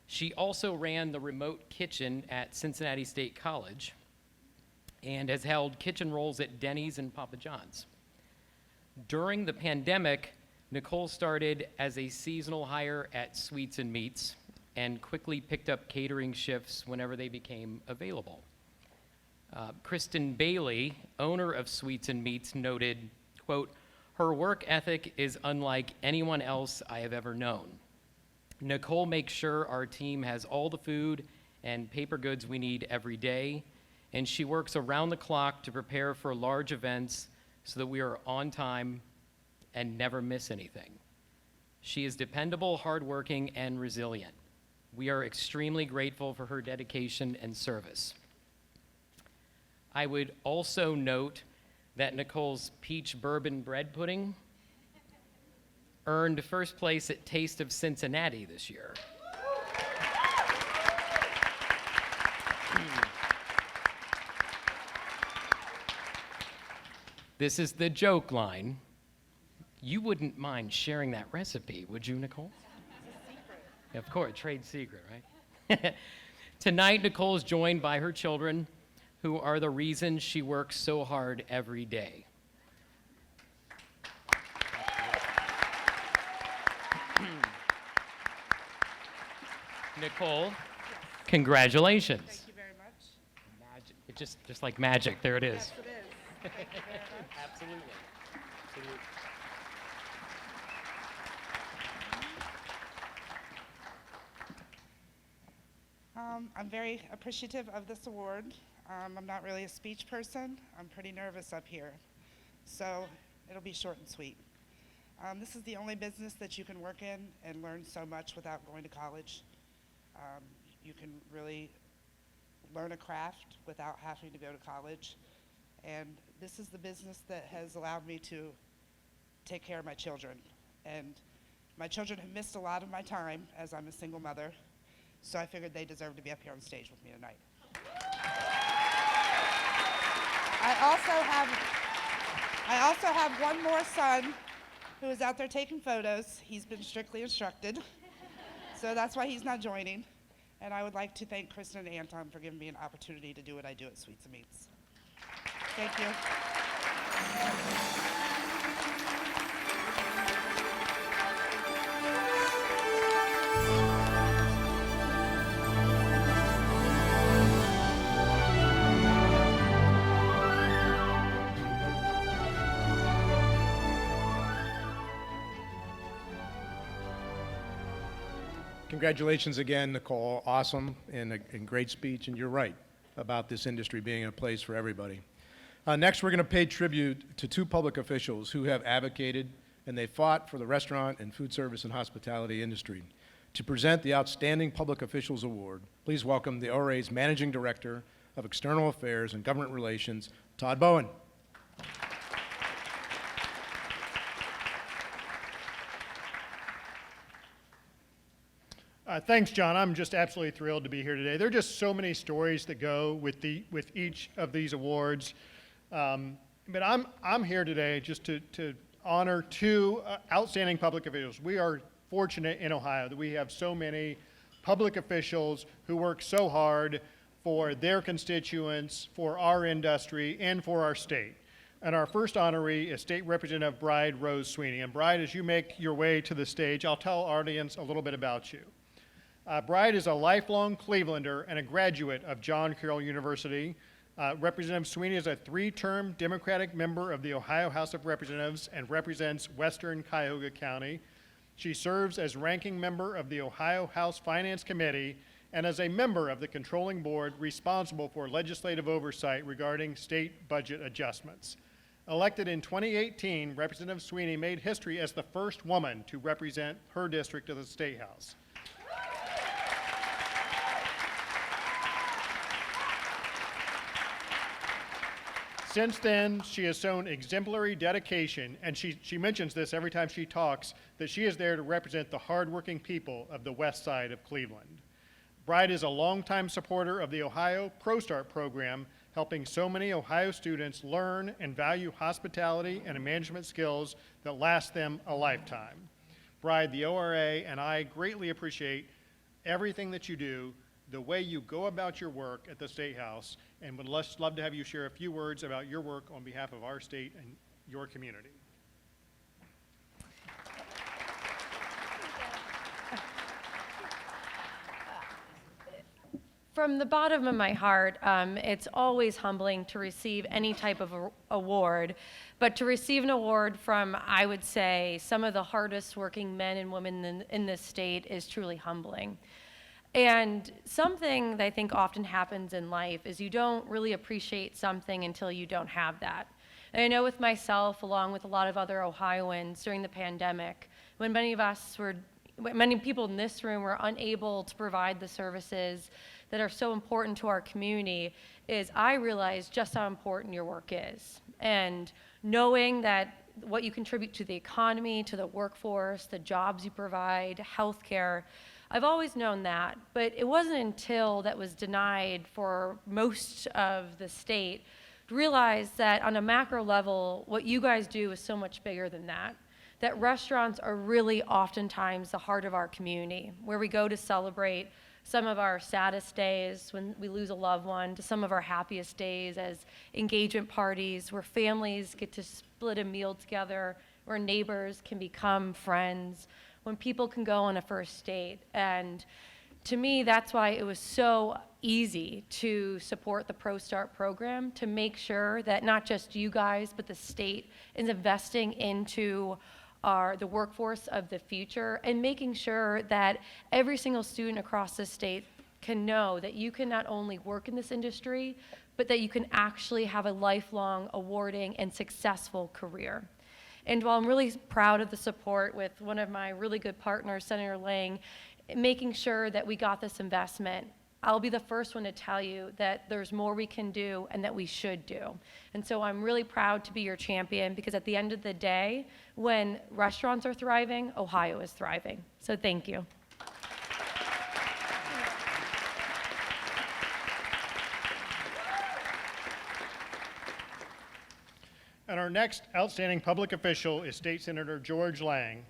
L: She also ran the remote kitchen at Cincinnati State College and has held kitchen roles at Denny's and Papa John's. During the pandemic, Nicole started as a seasonal hire at Sweets and Meats and quickly picked up catering shifts whenever they became available. Kristen Bailey, owner of Sweets and Meats, noted, quote, "Her work ethic is unlike anyone else I have ever known. Nicole makes sure our team has all the food and paper goods we need every day, and she works around the clock to prepare for large events so that we are on time and never miss anything. She is dependable, hardworking, and resilient. We are extremely grateful for her dedication and service." I would also note that Nicole's peach bourbon bread pudding earned first place at Taste of Cincinnati this year. This is the joke line. You wouldn't mind sharing that recipe, would you, Nicole? It's a secret. Of course, trade secret, right? Tonight, Nicole is joined by her children, who are the reason she works so hard every day. Nicole, congratulations.
M: Thank you very much.
L: Magic. It's just like magic. There it is.
M: Yes, it is. Thank you very much.
L: Absolutely. Absolutely.
M: I'm very appreciative of this award. I'm not really a speech person. I'm pretty nervous up here. So it'll be short and sweet. This is the only business that you can work in and learn so much without going to college. You can really learn a craft without having to go to college. And this is the business that has allowed me to take care of my children. And My children have missed a lot of my time as I'm a single mother, so I figured they deserve to be up here on stage with me tonight. I also have one more son who is out there taking photos. He's been strictly instructed, so that's why he's not joining. And I would like to thank Kristen and Anton for giving me an opportunity to do what I do at Sweets and Meats. Thank you.
B: Congratulations again, Nicole. Awesome and great speech, and you're right about this industry being a place for everybody. Next, we're going to pay tribute to two public officials who have advocated and they fought for the restaurant and food service and hospitality industry. To present the Outstanding Public Officials Award, please welcome the ORA's Managing Director of External Affairs and Government Relations, Todd Bowen.
N: Thanks, John. I'm just absolutely thrilled to be here today. There are just so many stories that go with each of these awards, but I'm here today just to honor two outstanding public officials. We are fortunate in Ohio that we have so many public officials who work so hard for their constituents, for our industry, and for our state. And our first honoree is State Representative Bride Rose Sweeney. And Bride, as you make your way to the stage, I'll tell our audience a little bit about you. Bride is a lifelong Clevelander and a graduate of John Carroll University. Representative Sweeney is a three-term Democratic member of the Ohio House of Representatives and represents Western Cuyahoga County. She serves as ranking member of the Ohio House Finance Committee and as a member of the controlling board responsible for legislative oversight regarding state budget adjustments. Elected in 2018, Representative Sweeney made history as the first woman to represent her district to the State House. Since then, she has shown exemplary dedication, and she mentions this every time she talks, that she is there to represent the hardworking people of the west side of Cleveland. Bride is a longtime supporter of the Ohio ProStart program, helping so many Ohio students learn and value hospitality and management skills that last them a lifetime. Bride, the ORA and I greatly appreciate everything that you do, the way you go about your work at the State House, and would love to have you share a few words about your work on behalf of our state and your community.
O: From the bottom of my heart, it's always humbling to receive any type of award, but to receive an award from, I would say, some of the hardest working men and women in this state is truly humbling. And something that I think often happens in life is you don't really appreciate something until you don't have that. And I know with myself, along with a lot of other Ohioans during the pandemic, when many people in this room were unable to provide the services that are so important to our community, is I realized just how important your work is. And knowing that what you contribute to the economy, to the workforce, the jobs you provide, healthcare, I've always known that, but it wasn't until that was denied for most of the state to realize that on a macro level, what you guys do is so much bigger than that. That restaurants are really oftentimes the heart of our community, where we go to celebrate some of our saddest days when we lose a loved one, to some of our happiest days as engagement parties, where families get to split a meal together, where neighbors can become friends, when people can go on a first date. And to me, that's why it was so easy to support the ProStart program, to make sure that not just you guys, but the state is investing into the workforce of the future and making sure that every single student across the state can know that you can not only work in this industry, but that you can actually have a lifelong, awarding, and successful career. And while I'm really proud of the support with one of my really good partners, Senator Lang, making sure that we got this investment, I'll be the first one to tell you that there's more we can do and that we should do. And so I'm really proud to be your champion, because at the end of the day, when restaurants are thriving, Ohio is thriving. So thank you.
N: And our next outstanding public official is State Senator George Lang.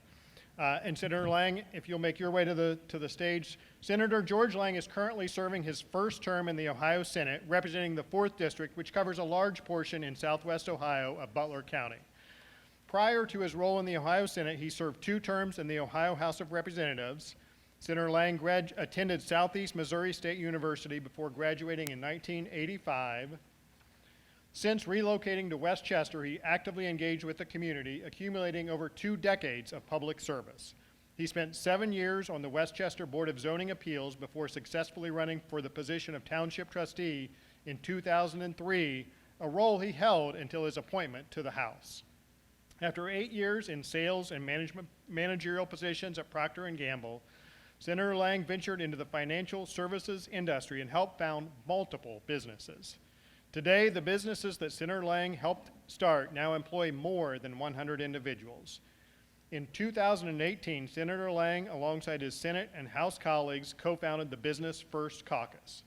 N: And Senator Lang, if you'll make your way to the stage. Senator George Lang is currently serving his first term in the Ohio Senate, representing the 4th District, which covers a large portion in southwest Ohio of Butler County. Prior to his role in the Ohio Senate, he served 2 terms in the Ohio House of Representatives. Senator Lang attended Southeast Missouri State University before graduating in 1985. Since relocating to West Chester, he actively engaged with the community, accumulating over 2 decades of public service. He spent 7 years on the West Chester Board of Zoning Appeals before successfully running for the position of Township Trustee in 2003, a role he held until his appointment to the House. After 8 years in sales and managerial positions at Procter & Gamble, Senator Lang ventured into the financial services industry and helped found multiple businesses. Today, the businesses that Senator Lang helped start now employ more than 100 individuals. In 2018, Senator Lang, alongside his Senate and House colleagues, co-founded the Business First Caucus.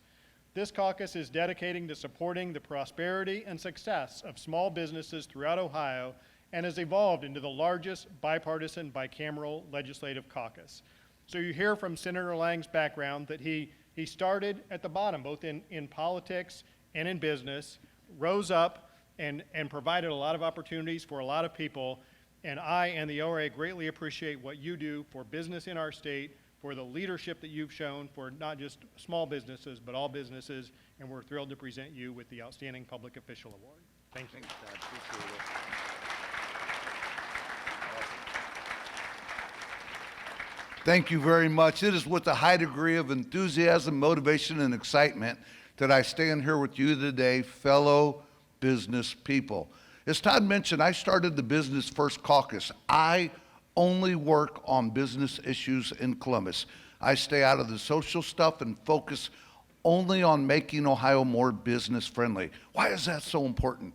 N: This caucus is dedicating to supporting the prosperity and success of small businesses throughout Ohio and has evolved into the largest bipartisan bicameral legislative caucus. So you hear from Senator Lang's background that he started at the bottom, both in politics and in business, rose up and provided a lot of opportunities for a lot of people. And I and the ORA greatly appreciate what you do for business in our state, for the leadership that you've shown for not just small businesses, but all businesses. And we're thrilled to present you with the Outstanding Public Official Award. Thank you.
P: Thanks, Dad. Appreciate it. Thank you very much. It is with a high degree of enthusiasm, motivation, and excitement that I stand here with you today, fellow business people. As Todd mentioned, I started the Business First Caucus. I only work on business issues in Columbus. I stay out of the social stuff and focus only on making Ohio more business friendly. Why is that so important?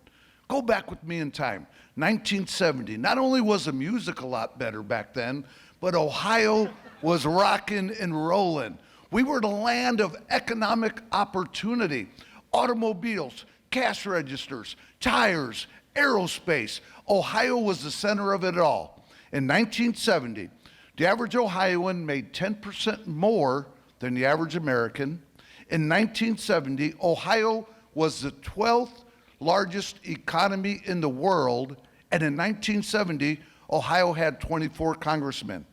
P: Go back with me in time. 1970, not only was the music a lot better back then, but Ohio was rocking and rolling. We were the land of economic opportunity. Automobiles, cash registers, tires, aerospace. Ohio was the center of it all. In 1970, the average Ohioan made 10% more than the average American. In 1970, Ohio was the 12th largest economy in the world, and in 1970, Ohio had 24 congressmen.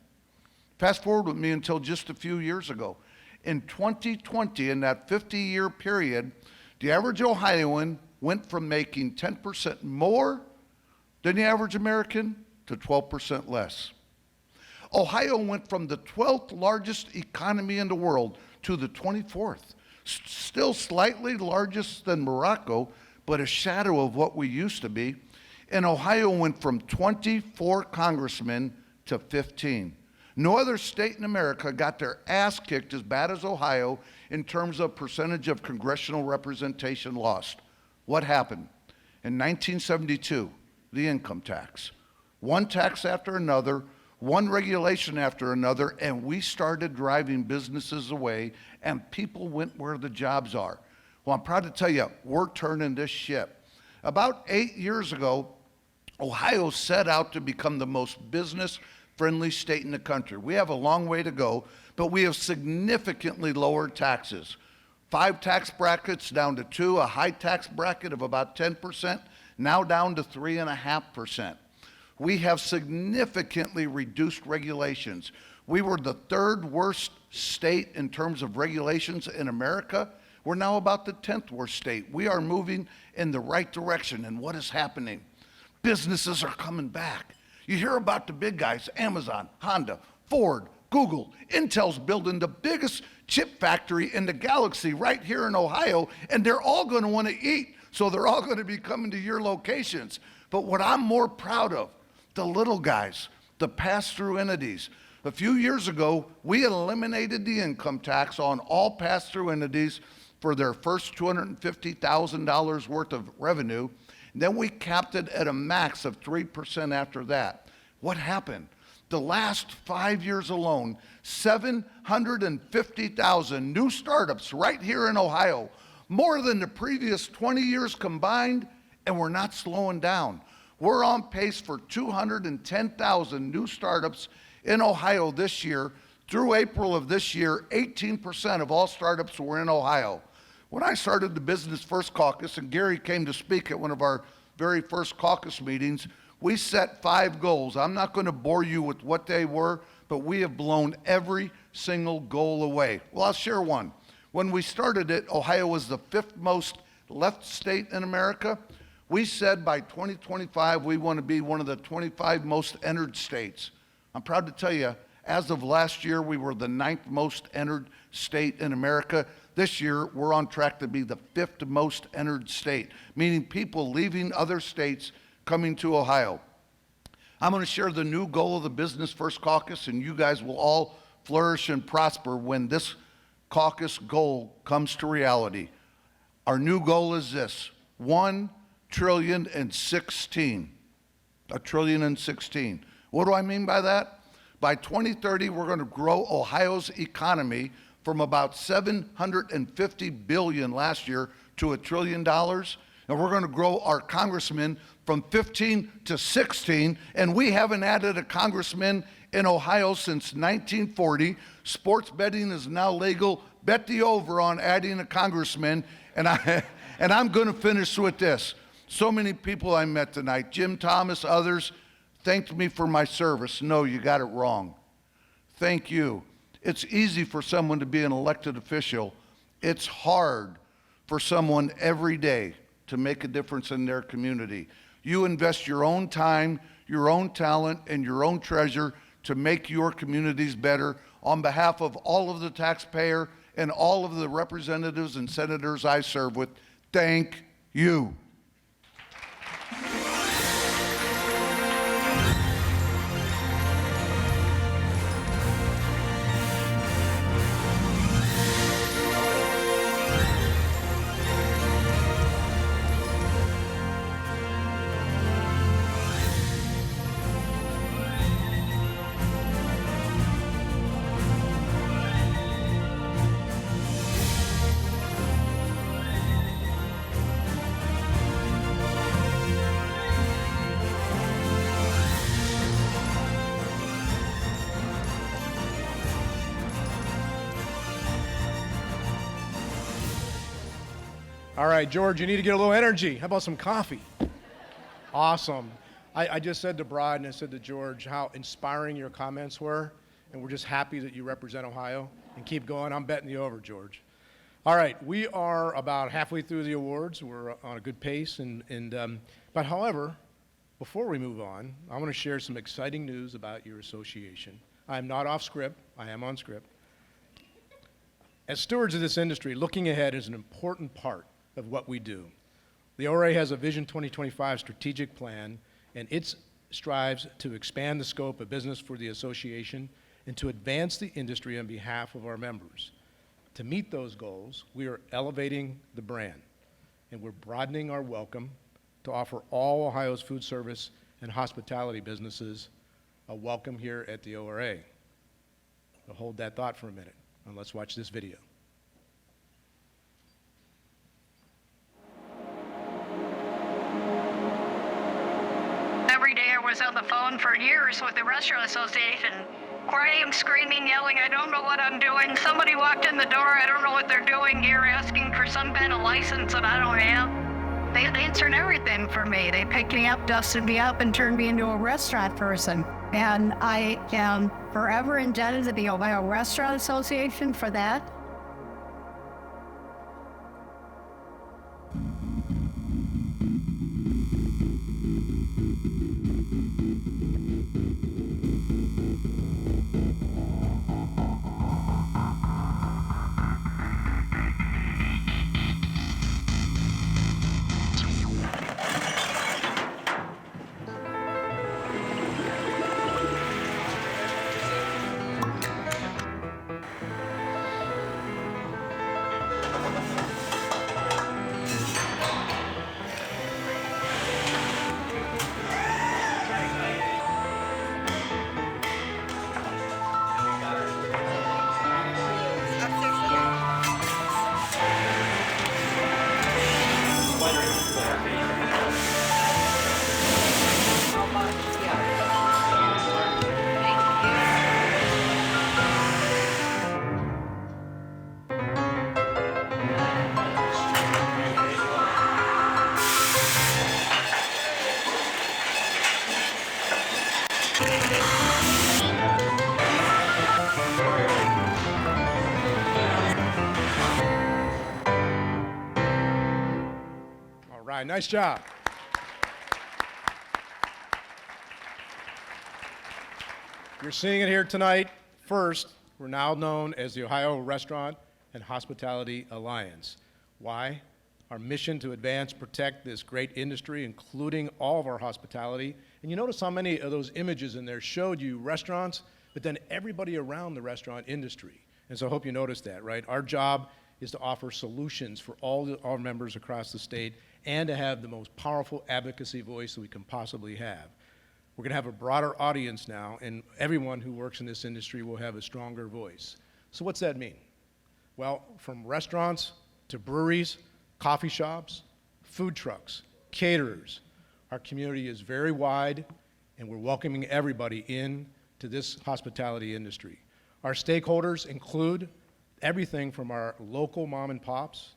P: Fast forward with me until just a few years ago. In 2020, in that 50-year period, the average Ohioan went from making 10% more than the average American to 12% less. Ohio went from the 12th largest economy in the world to the 24th. Still slightly largest than Morocco, but a shadow of what we used to be. And Ohio went from 24 congressmen to 15. No other state in America got their ass kicked as bad as Ohio in terms of percentage of congressional representation lost. What happened? In 1972, the income tax. One tax after another, one regulation after another, and we started driving businesses away, and people went where the jobs are. Well, I'm proud to tell you, we're turning this ship. About 8 years ago, Ohio set out to become the most business-friendly state in the country. We have a long way to go, but we have significantly lowered taxes. 5 tax brackets down to 2, a high tax bracket of about 10%, now down to 3.5%. We have significantly reduced regulations. We were the 3rd worst state in terms of regulations in America. We're now about the 10th worst state. We are moving in the right direction, and what is happening? Businesses are coming back. You hear about the big guys, Amazon, Honda, Ford, Google. Intel's building the biggest chip factory in the galaxy right here in Ohio, and they're all going to want to eat, so they're all going to be coming to your locations. But what I'm more proud of, the little guys, the pass-through entities, A few years ago, we eliminated the income tax on all pass-through entities for their first $250,000 worth of revenue. And then we capped it at a max of 3% after that. What happened? The last 5 years alone, 750,000 new startups right here in Ohio, more than the previous 20 years combined, and we're not slowing down. We're on pace for 210,000 new startups in Ohio this year. Through April of this year, 18% of all startups were in Ohio. When I started the Business First Caucus, and Gary came to speak at one of our very first caucus meetings, we set 5 goals. I'm not going to bore you with what they were, but we have blown every single goal away. Well, I'll share one. When we started it, Ohio was the 5th most left state in America. We said by 2025, we want to be one of the 25 most entered states. I'm proud to tell you, as of last year, we were the 9th most entered state in America. This year, we're on track to be the 5th most entered state, meaning people leaving other states coming to Ohio. I'm going to share the new goal of the Business First Caucus, and you guys will all flourish and prosper when this caucus goal comes to reality. Our new goal is this: $1.016 trillion. $1.016 trillion. What do I mean by that? By 2030, we're going to grow Ohio's economy from about $750 billion last year to $1 trillion. And we're going to grow our congressmen from 15 to 16. And we haven't added a congressman in Ohio since 1940. Sports betting is now legal. Bet the over on adding a congressman. And I'm going to finish with this. So many people I met tonight, Jim Thomas, others, thanked me for my service. No, you got it wrong. Thank you. It's easy for someone to be an elected official. It's hard for someone every day to make a difference in their community. You invest your own time, your own talent, and your own treasure to make your communities better. On behalf of all of the taxpayer and all of the representatives and senators I serve with, thank you.
B: All right, George, you need to get a little energy. How about some coffee? Awesome. I just said to Brad and I said to George how inspiring your comments were, and we're just happy that you represent Ohio. And keep going. I'm betting the over, George. All right, we are about halfway through the awards. We're on a good pace. But however, before we move on, I want to share some exciting news about your association. I'm not off script. I am on script. As stewards of this industry, looking ahead is an important part of what we do. The ORA has a Vision 2025 strategic plan, and it strives to expand the scope of business for the association and to advance the industry on behalf of our members. To meet those goals, we are elevating the brand, and we're broadening our welcome to offer all Ohio's food service and hospitality businesses a welcome here at the ORA. So hold that thought for a minute, and let's watch this video.
Q: Every day I was on the phone for years with the Restaurant Association, crying, screaming, yelling, I don't know what I'm doing. Somebody walked in the door, I don't know what they're doing here, asking for some kind of license that I don't have. They answered everything for me. They picked me up, dusted me up, and turned me into a restaurant person. And I am forever indebted to the Ohio Restaurant Association for that.
B: Nice job. You're seeing it here tonight. First, we're now known as the Ohio Restaurant and Hospitality Alliance. Why? Our mission to advance, protect this great industry, including all of our hospitality. And you notice how many of those images in there showed you restaurants, but then everybody around the restaurant industry. And so I hope you noticed that, right? Our job is to offer solutions for all our members across the state and to have the most powerful advocacy voice that we can possibly have. We're going to have a broader audience now, and everyone who works in this industry will have a stronger voice. So what's that mean? Well, from restaurants to breweries, coffee shops, food trucks, caterers, our community is very wide, and we're welcoming everybody in to this hospitality industry. Our stakeholders include everything from our local mom and pops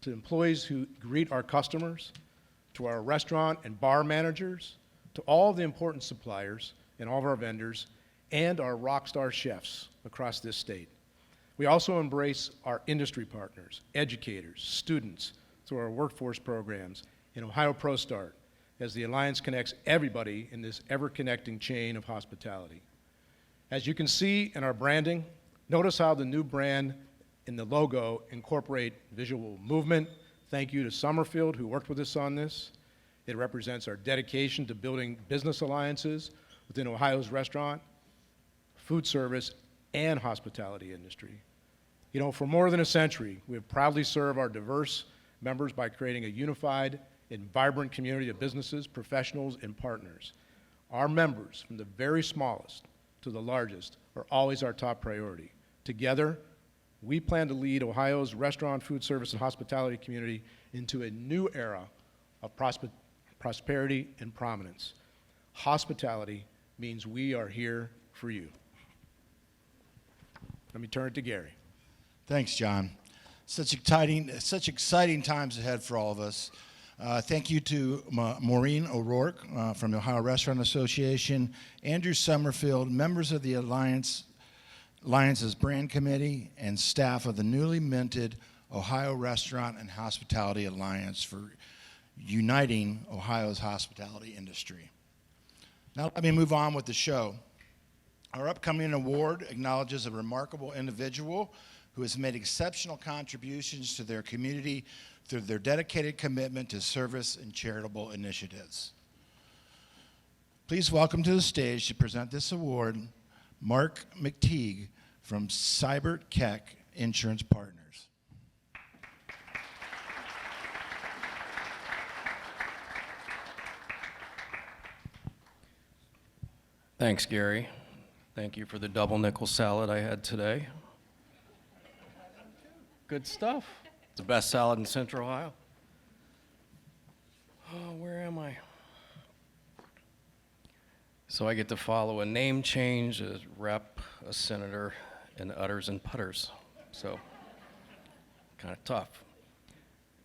B: to employees who greet our customers, to our restaurant and bar managers, to all the important suppliers and all of our vendors, and our rock star chefs across this state. We also embrace our industry partners, educators, students, through our workforce programs and Ohio ProStart, as the Alliance connects everybody in this ever-connecting chain of hospitality. As you can see in our branding, notice how the new brand and the logo incorporate visual movement. Thank you to Summerfield, who worked with us on this. It represents our dedication to building business alliances within Ohio's restaurant, food service, and hospitality industry. You know, for more than a century, we have proudly served our diverse members by creating a unified and vibrant community of businesses, professionals, and partners. Our members, from the very smallest to the largest, are always our top priority. Together, we plan to lead Ohio's restaurant, food service, and hospitality community into a new era of prosperity and prominence. Hospitality means we are here for you. Let me turn it to Gary.
E: Thanks, John. Such exciting times ahead for all of us. Thank you to Maureen O'Rourke from the Ohio Restaurant Association, Andrew Summerfield, members of the Alliance's brand committee, and staff of the newly minted Ohio Restaurant and Hospitality Alliance for uniting Ohio's hospitality industry. Now let me move on with the show. Our upcoming award acknowledges a remarkable individual who has made exceptional contributions to their community through their dedicated commitment to service and charitable initiatives. Please welcome to the stage to present this award, Mark McTeague from Seibert Keck Insurance Partners.
R: Thanks, Gary. Thank you for the double nickel salad I had today. Good stuff. It's the best salad in Central Ohio. Oh, where am I? So I get to follow a name change, a rep, a senator, and utters and putters. So, kind of tough.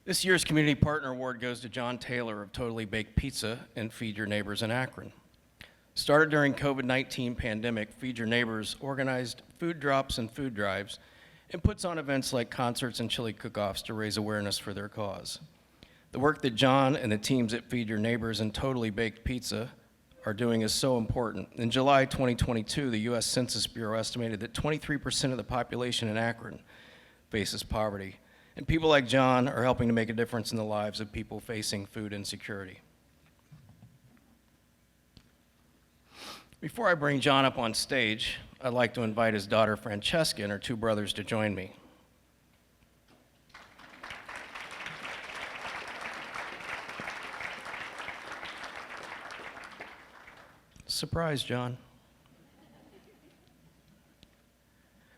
R: This year's Community Partner Award goes to John Taylor of Totally Baked Pizza and Feed Your Neighbors in Akron. Started during COVID-19 pandemic, Feed Your Neighbors organized food drops and food drives and puts on events like concerts and chili cook-offs to raise awareness for their cause. The work that John and the teams at Feed Your Neighbors and Totally Baked Pizza are doing is so important. In July 2022, the U.S. Census Bureau estimated that 23% of the population in Akron faces poverty, and people like John are helping to make a difference in the lives of people facing food insecurity. Before I bring John up on stage, I'd like to invite his daughter Francesca and her two brothers to join me. Surprise, John.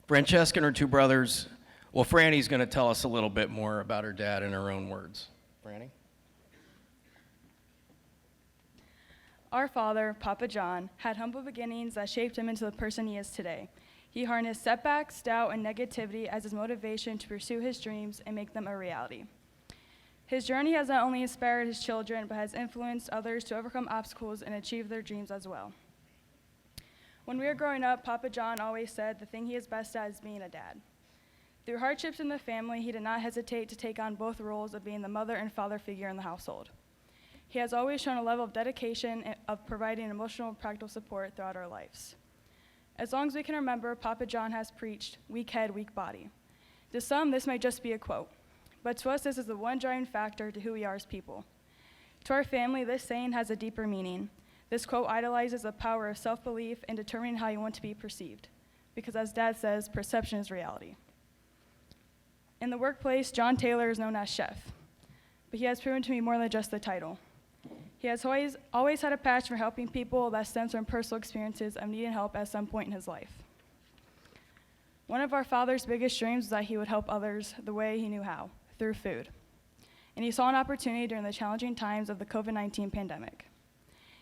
R: Francesca and her two brothers, well, Franny's going to tell us a little bit more about her dad in her own words. Franny?
S: Our father, Papa John, had humble beginnings that shaped him into the person he is today. He harnessed setbacks, doubt, and negativity as his motivation to pursue his dreams and make them a reality. His journey has not only inspired his children, but has influenced others to overcome obstacles and achieve their dreams as well. When we were growing up, Papa John always said the thing he is best at is being a dad. Through hardships in the family, he did not hesitate to take on both roles of being the mother and father figure in the household. He has always shown a level of dedication of providing emotional and practical support throughout our lives. As long as we can remember, Papa John has preached, weak head, weak body. To some, this might just be a quote, but to us, this is the one driving factor to who we are as people. To our family, this saying has a deeper meaning. This quote idolizes the power of self-belief and determining how you want to be perceived, because as Dad says, perception is reality. In the workplace, John Taylor is known as chef, but he has proven to be more than just the title. He has always had a passion for helping people that stems from personal experiences of needing help at some point in his life. One of our father's biggest dreams was that he would help others the way he knew how, through food. And he saw an opportunity during the challenging times of the COVID-19 pandemic.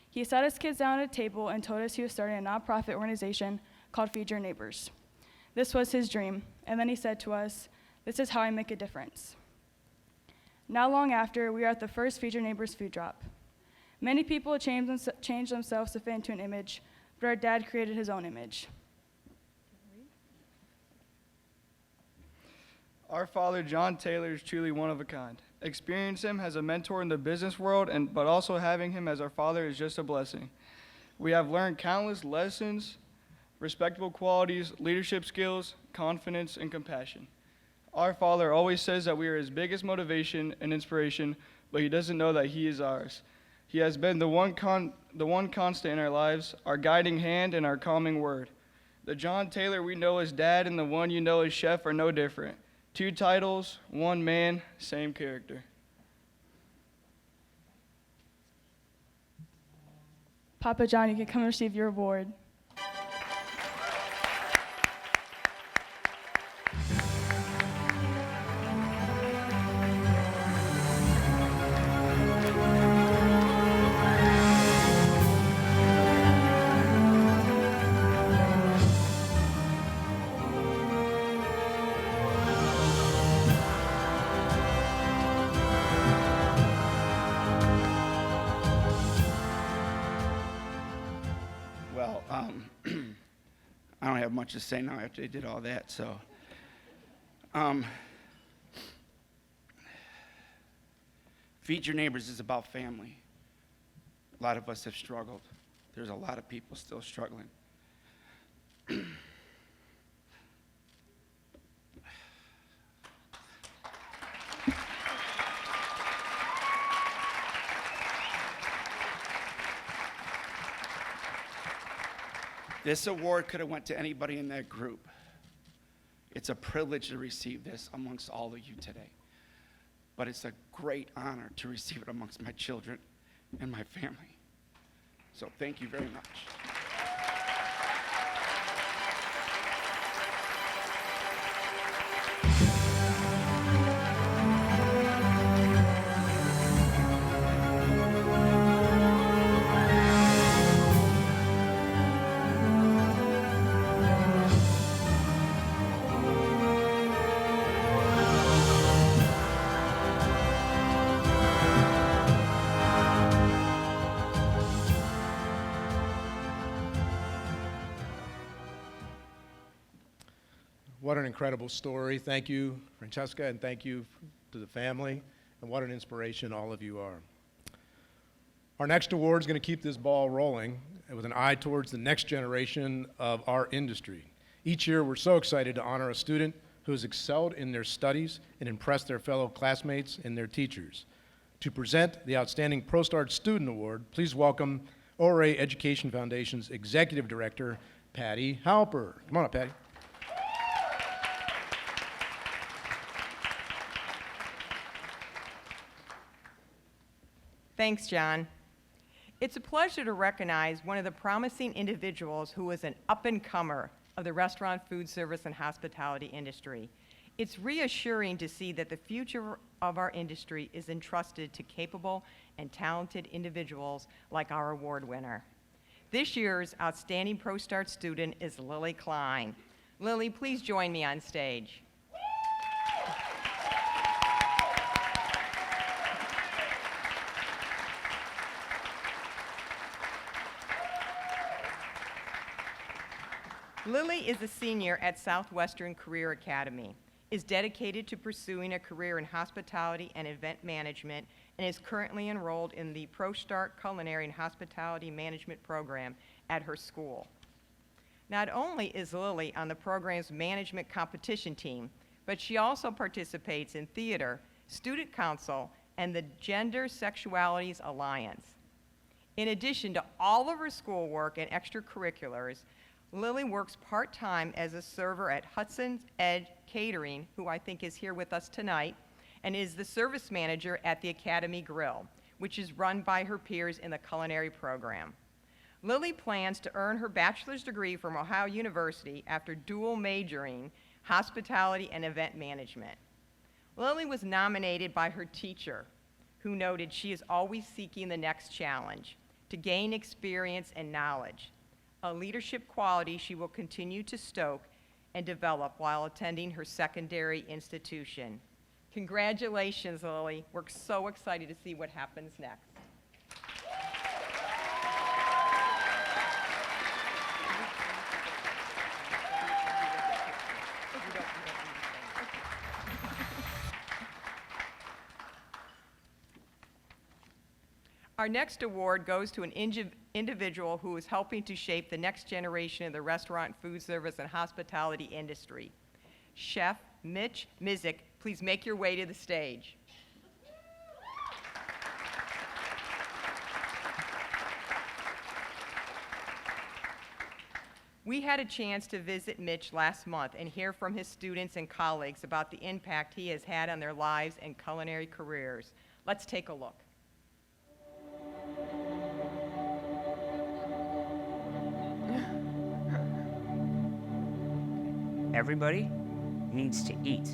S: He sat his kids down at a table and told us he was starting a nonprofit organization called Feed Your Neighbors. This was his dream, and then he said to us, "This is how I make a difference." Not long after, we were at the first Feed Your Neighbors food drop. Many people change themselves to fit into an image, but our dad created his own image.
T: Our father, John Taylor, is truly one of a kind. Experiencing him as a mentor in the business world, but also having him as our father is just a blessing. We have learned countless lessons, respectable qualities, leadership skills, confidence, and compassion. Our father always says that we are his biggest motivation and inspiration, but he doesn't know that he is ours. He has been the one constant in our lives, our guiding hand and our calming word. The John Taylor we know as Dad and the one you know as Chef are no different. 2 titles, 1 man, same character.
S: Papa John, you can come and receive your award.
U: I don't have much to say now after they did all that, so. Feed Your Neighbors is about family. A lot of us have struggled. There's a lot of people still struggling. This award could have went to anybody in that group. It's a privilege to receive this amongst all of you today. But it's a great honor to receive it amongst my children and my family. So thank you very much.
B: What an incredible story. Thank you, Francesca, and thank you to the family, and what an inspiration all of you are. Our next award is going to keep this ball rolling with an eye towards the next generation of our industry. Each year, we're so excited to honor a student who has excelled in their studies and impressed their fellow classmates and their teachers. To present the Outstanding ProStart Student Award, please welcome ORA Education Foundation's Executive Director, Patty Halper. Come on up, Patty.
V: Thanks, John. It's a pleasure to recognize one of the promising individuals who is an up-and-comer of the restaurant, food service, and hospitality industry. It's reassuring to see that the future of our industry is entrusted to capable and talented individuals like our award winner. This year's Outstanding ProStart student is Lily Klein. Lily, please join me on stage. Lily is a senior at Southwestern Career Academy. is dedicated to pursuing a career in hospitality and event management, and is currently enrolled in the ProStart Culinary and Hospitality Management program at her school. Not only is Lily on the program's management competition team, but she also participates in theater, student council, and the Gender Sexualities Alliance. In addition to all of her schoolwork and extracurriculars, Lily works part-time as a server at Hudson's Edge Catering, who I think is here with us tonight, and is the service manager at the Academy Grill, which is run by her peers in the culinary program. Lily plans to earn her bachelor's degree from Ohio University after dual majoring hospitality and event management. Lily was nominated by her teacher, who noted she is always seeking the next challenge to gain experience and knowledge, a leadership quality she will continue to stoke and develop while attending her secondary institution. Congratulations, Lily. We're so excited to see what happens next. Our next award goes to an individual who is helping to shape the next generation of the restaurant, food service, and hospitality industry. Chef Mitch Mizik, please make your way to the stage. We had a chance to visit Mitch last month and hear from his students and colleagues about the impact he has had on their lives and culinary careers. Let's take a look.
A: Everybody needs to eat.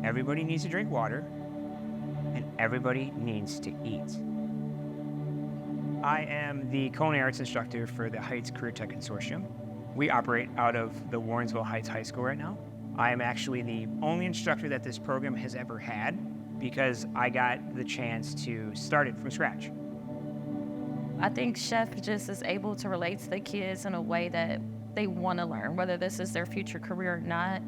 A: Everybody needs to drink water, and everybody needs to eat. I am the culinary arts instructor for the Heights Career Tech Consortium. We operate out of the Warrensville Heights High School right now. I am actually the only instructor that this program has ever had because I got the chance to start it from scratch.
D: I think Chef just is able to relate to the kids in a way that they want to learn, whether this is their future career or not.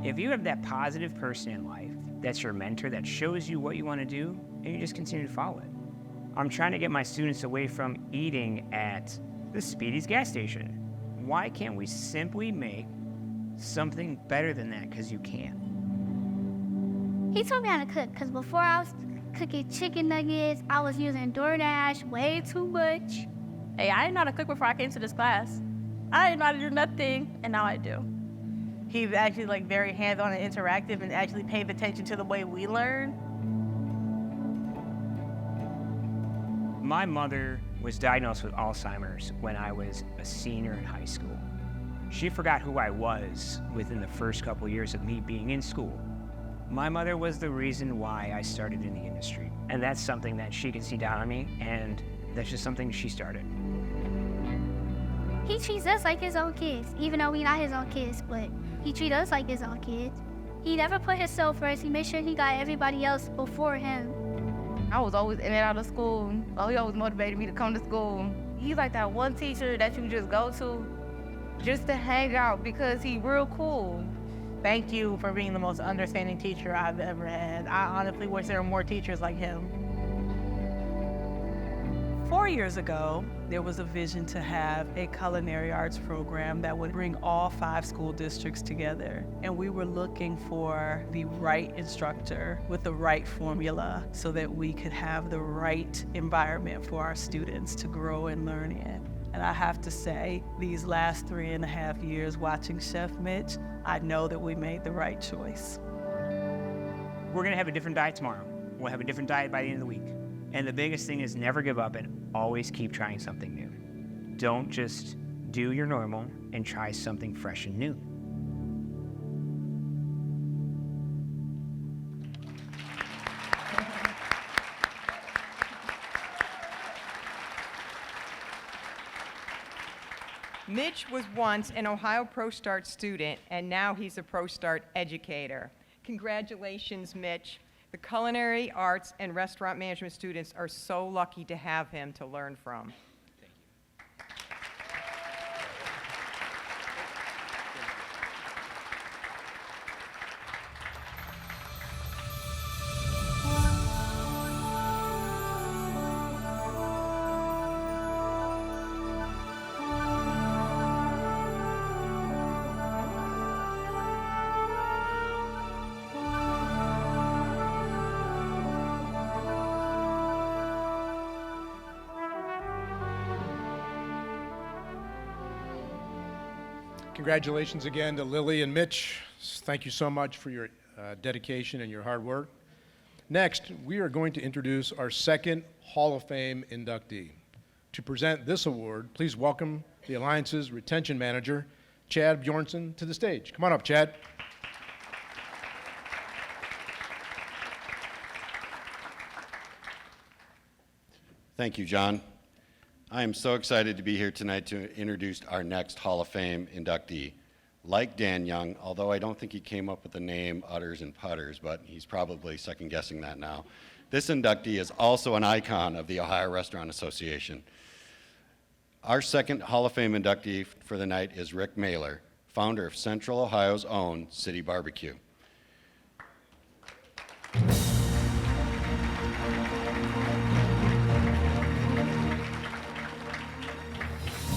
A: If you have that positive person in life, that's your mentor, that shows you what you want to do, and you just continue to follow it. I'm trying to get my students away from eating at the Speedy's gas station. Why can't we simply make something better than that? Because you can.
W: He taught me how to cook, because before I was cooking chicken nuggets, I was using DoorDash way too much.
D: Hey, I didn't know how to cook before I came to this class. I didn't know how to do nothing, and now I do.
X: He's actually very hands-on and interactive and actually pays attention to the way we learn.
A: My mother was diagnosed with Alzheimer's when I was a senior in high school. She forgot who I was within the first couple years of me being in school. My mother was the reason why I started in the industry, and that's something that she can see down on me, and that's just something she started.
W: He treats us like his own kids, even though we're not his own kids, but he treats us like his own kids. He never put himself first. He made sure he got everybody else before him.
X: I was always in and out of school. He always motivated me to come to school. He's like that one teacher that you just go to just to hang out because he's real cool. Thank you for being the most understanding teacher I've ever had. I honestly wish there were more teachers like him.
Y: 4 years ago, there was a vision to have a culinary arts program that would bring all 5 school districts together. And we were looking for the right instructor with the right formula so that we could have the right environment for our students to grow and learn in. And I have to say, these last 3.5 years watching Chef Mitch, I know that we made the right choice.
A: We're gonna have a different diet tomorrow. We'll have a different diet by the end of the week. And the biggest thing is never give up and always keep trying something new. Don't just do your normal and try something fresh and new.
V: Mitch was once an Ohio ProStart student, and now he's a ProStart educator. Congratulations, Mitch. The culinary arts and restaurant management students are so lucky to have him to learn from.
B: Congratulations again to Lily and Mitch. Thank you so much for your dedication and your hard work. Next, we are going to introduce our second Hall of Fame inductee. To present this award, please welcome the Alliance's Retention Manager, Chad Bjornson, to the stage. Come on up, Chad.
C: Thank you, John. I am so excited to be here tonight to introduce our next Hall of Fame inductee. Like Dan Young, although I don't think he came up with the name Utters and Putters, but he's probably second guessing that now. This inductee is also an icon of the Ohio Restaurant Association. Our second Hall of Fame inductee for the night is Rick Mailer, founder of Central Ohio's own City Barbecue.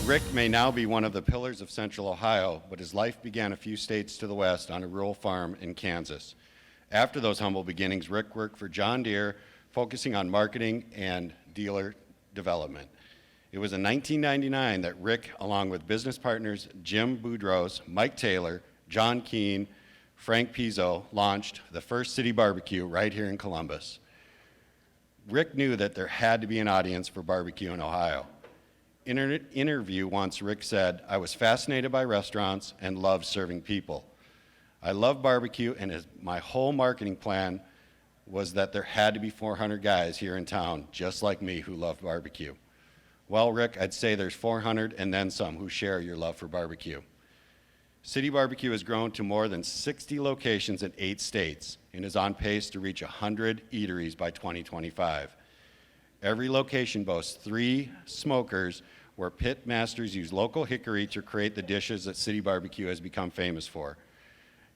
C: Rick may now be one of the pillars of Central Ohio, but his life began a few states to the west on a rural farm in Kansas. After those humble beginnings, Rick worked for John Deere, focusing on marketing and dealer development. It was in 1999 that Rick, along with business partners Jim Boudreaux, Mike Taylor, John Keene, Frank Pizzo, launched the first City Barbecue right here in Columbus. Rick knew that there had to be an audience for barbecue in Ohio. In an interview once, Rick said, "I was fascinated by restaurants and loved serving people. I love barbecue, and my whole marketing plan was that there had to be 400 guys here in town just like me who loved barbecue." Well, Rick, I'd say there's 400 and then some who share your love for barbecue. City Barbecue has grown to more than 60 locations in 8 states and is on pace to reach 100 eateries by 2025. Every location boasts 3 smokers where pit masters use local hickory to create the dishes that City Barbecue has become famous for.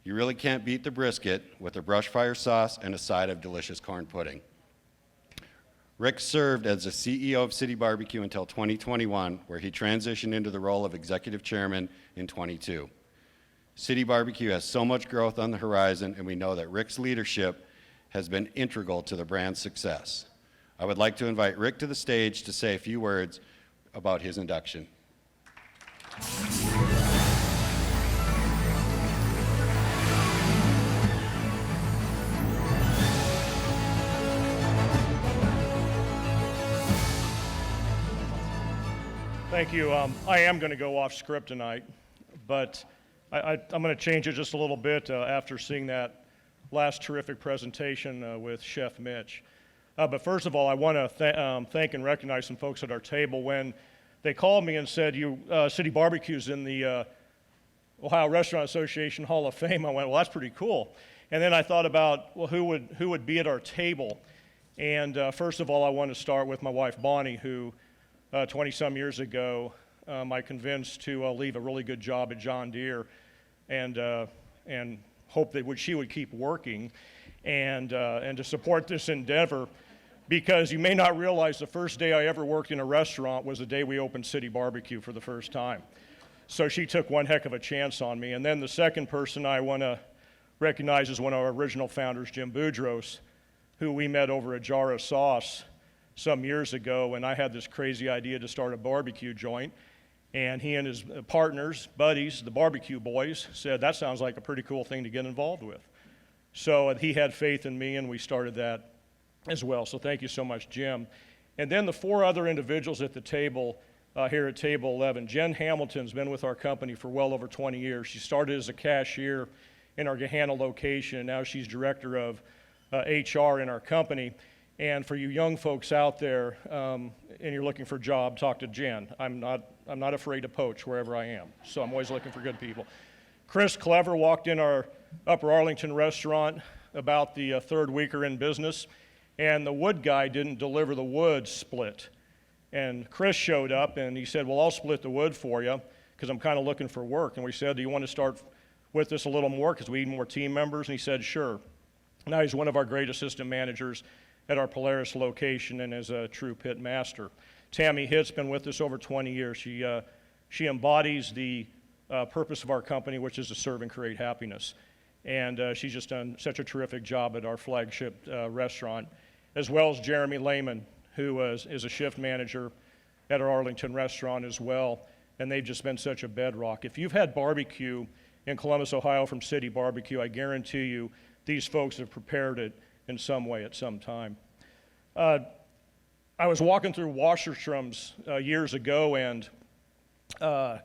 C: You really can't beat the brisket with a brush fire sauce and a side of delicious corn pudding. Rick served as the CEO of City Barbecue until 2021, where he transitioned into the role of executive chairman in 22. City Barbecue has so much growth on the horizon, and we know that Rick's leadership has been integral to the brand's success. I would like to invite Rick to the stage to say a few words about his induction.
N: Thank you. I am going to go off script tonight, but I'm going to change it just a little bit after seeing that last terrific presentation with Chef Mitch. But first of all, I want to thank and recognize some folks at our table. When they called me and said, City Barbecue's in the Ohio Restaurant Association Hall of Fame, I went, well, that's pretty cool. And then I thought about, well, who would be at our table? And first of all, I want to start with my wife, Bonnie, who 20-some years ago, I convinced to leave a really good job at John Deere and hope that she would keep working and to support this endeavor. Because you may not realize the first day I ever worked in a restaurant was the day we opened City Barbecue for the first time. So she took one heck of a chance on me. And then the second person I want to recognize is one of our original founders, Jim Boudreaux, who we met over a jar of sauce some years ago, and I had this crazy idea to start a barbecue joint. And he and his partners, buddies, the barbecue boys, said, that sounds like a pretty cool thing to get involved with. So he had faith in me, and we started that as well. So thank you so much, Jim. And then the 4 other individuals at the table here at table 11. Jen Hamilton's been with our company for well over 20 years. She started as a cashier in our Gahanna location, and now she's director of HR in our company. And for you young folks out there, and you're looking for a job, talk to Jen. I'm not afraid to poach wherever I am, so I'm always looking for good people. Chris Clever walked in our Upper Arlington restaurant about the 3rd weeker in business, and the wood guy didn't deliver the wood split. And Chris showed up, and he said, well, I'll split the wood for you, because I'm kind of looking for work. And we said, do you want to start with us a little more, because we need more team members? And he said, sure. Now he's one of our great assistant managers at our Polaris location and is a true pit master. Tammy Hitt's been with us over 20 years. She embodies the purpose of our company, which is to serve and create happiness. And she's just done such a terrific job at our flagship restaurant, as well as Jeremy Lehman, who is a shift manager at our Arlington restaurant as well.
F: and they've just been such a bedrock. If you've had barbecue in Columbus, Ohio from City Barbecue, I guarantee you these folks have prepared it in some way at some time. I was walking through Wasserstrom's years ago, and I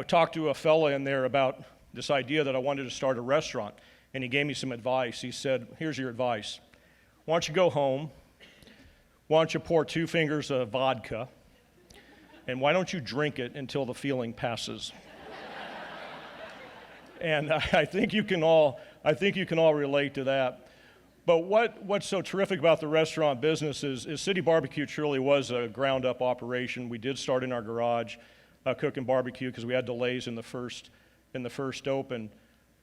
F: talked to a fella in there about this idea that I wanted to start a restaurant, and he gave me some advice. He said, here's your advice. Why don't you go home, why don't you pour 2 fingers of vodka, and why don't you drink it until the feeling passes? And I think you can all relate to that. But what's so terrific about the restaurant business is City Barbecue truly was a ground-up operation. We did start in our garage, cooking barbecue, because we had delays in the first open.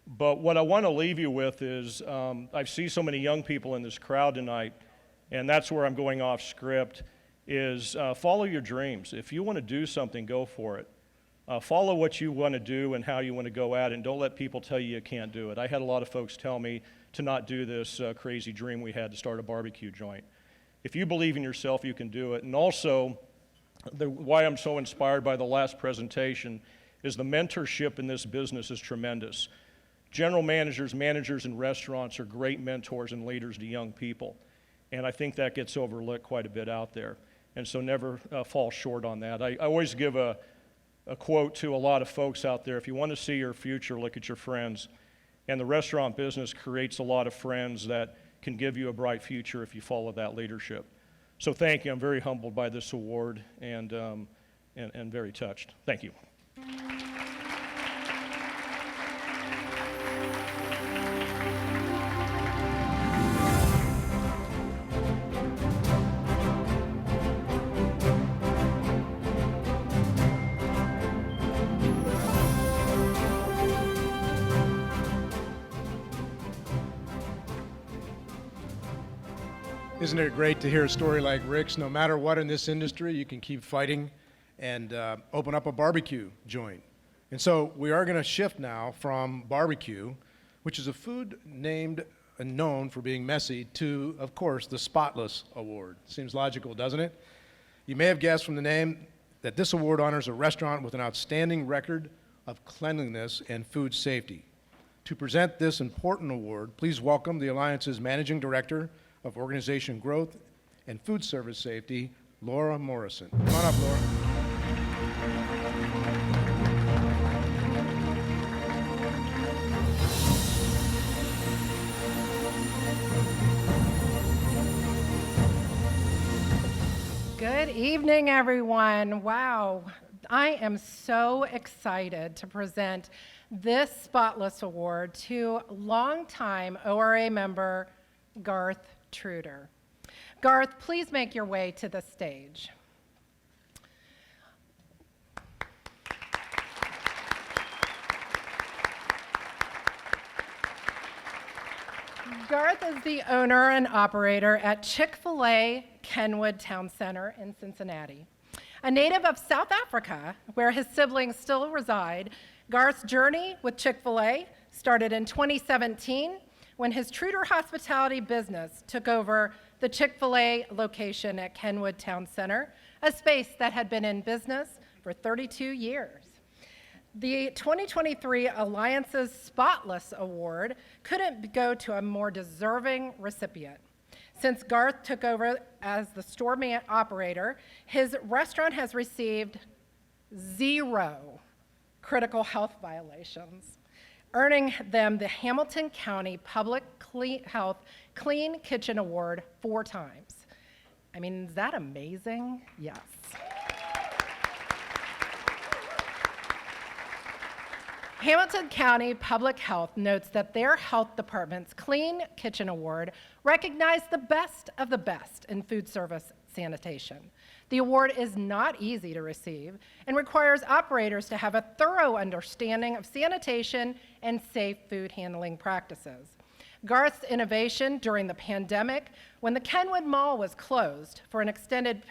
F: But what I want to leave you with is I see so many young people in this crowd tonight, and that's where I'm going off script, is follow your dreams. If you want to do something, go for it. Follow what you want to do and how you want to go at it, and don't let people tell you you can't do it. I had a lot of folks tell me to not do this crazy dream we had to start a barbecue joint. If you believe in yourself, you can do it. And also, why I'm so inspired by the last presentation is the mentorship in this business is tremendous. General managers, managers in restaurants are great mentors and leaders to young people. And I think that gets overlooked quite a bit out there. And so never fall short on that. I always give a quote to a lot of folks out there. If you want to see your future, look at your friends. And the restaurant business creates a lot of friends that can give you a bright future if you follow that leadership. So thank you. I'm very humbled by this award and very touched. Thank you.
B: Isn't it great to hear a story like Rick's? No matter what in this industry, you can keep fighting and open up a barbecue joint. And so we are going to shift now from barbecue, which is a food named and known for being messy, to, of course, the Spotless Award. Seems logical, doesn't it? You may have guessed from the name that this award honors a restaurant with an outstanding record of cleanliness and food safety. To present this important award, please welcome the Alliance's Managing Director of Organization Growth and Food Service Safety, Laura Morrison. Come on up, Laura.
G: Good evening, everyone. Wow, I am so excited to present this Spotless Award to longtime ORA member Garth Truder. Garth, please make your way to the stage. Garth is the owner and operator at Chick-fil-A Kenwood Town Center in Cincinnati. A native of South Africa, where his siblings still reside, Garth's journey with Chick-fil-A started in 2017 when his Truder Hospitality business took over the Chick-fil-A location at Kenwood Town Center, a space that had been in business for 32 years. The 2023 Alliance's Spotless Award couldn't go to a more deserving recipient. Since Garth took over as the store operator, his restaurant has received 0 critical health violations, earning them the Hamilton County Public Health Clean Kitchen Award 4 times. I mean, is that amazing? Yes. Hamilton County Public Health notes that their health department's Clean Kitchen Award recognized the best of the best in food service sanitation. The award is not easy to receive and requires operators to have a thorough understanding of sanitation and safe food handling practices. Garth's innovation during the pandemic, when the Kenwood Mall was closed for an extended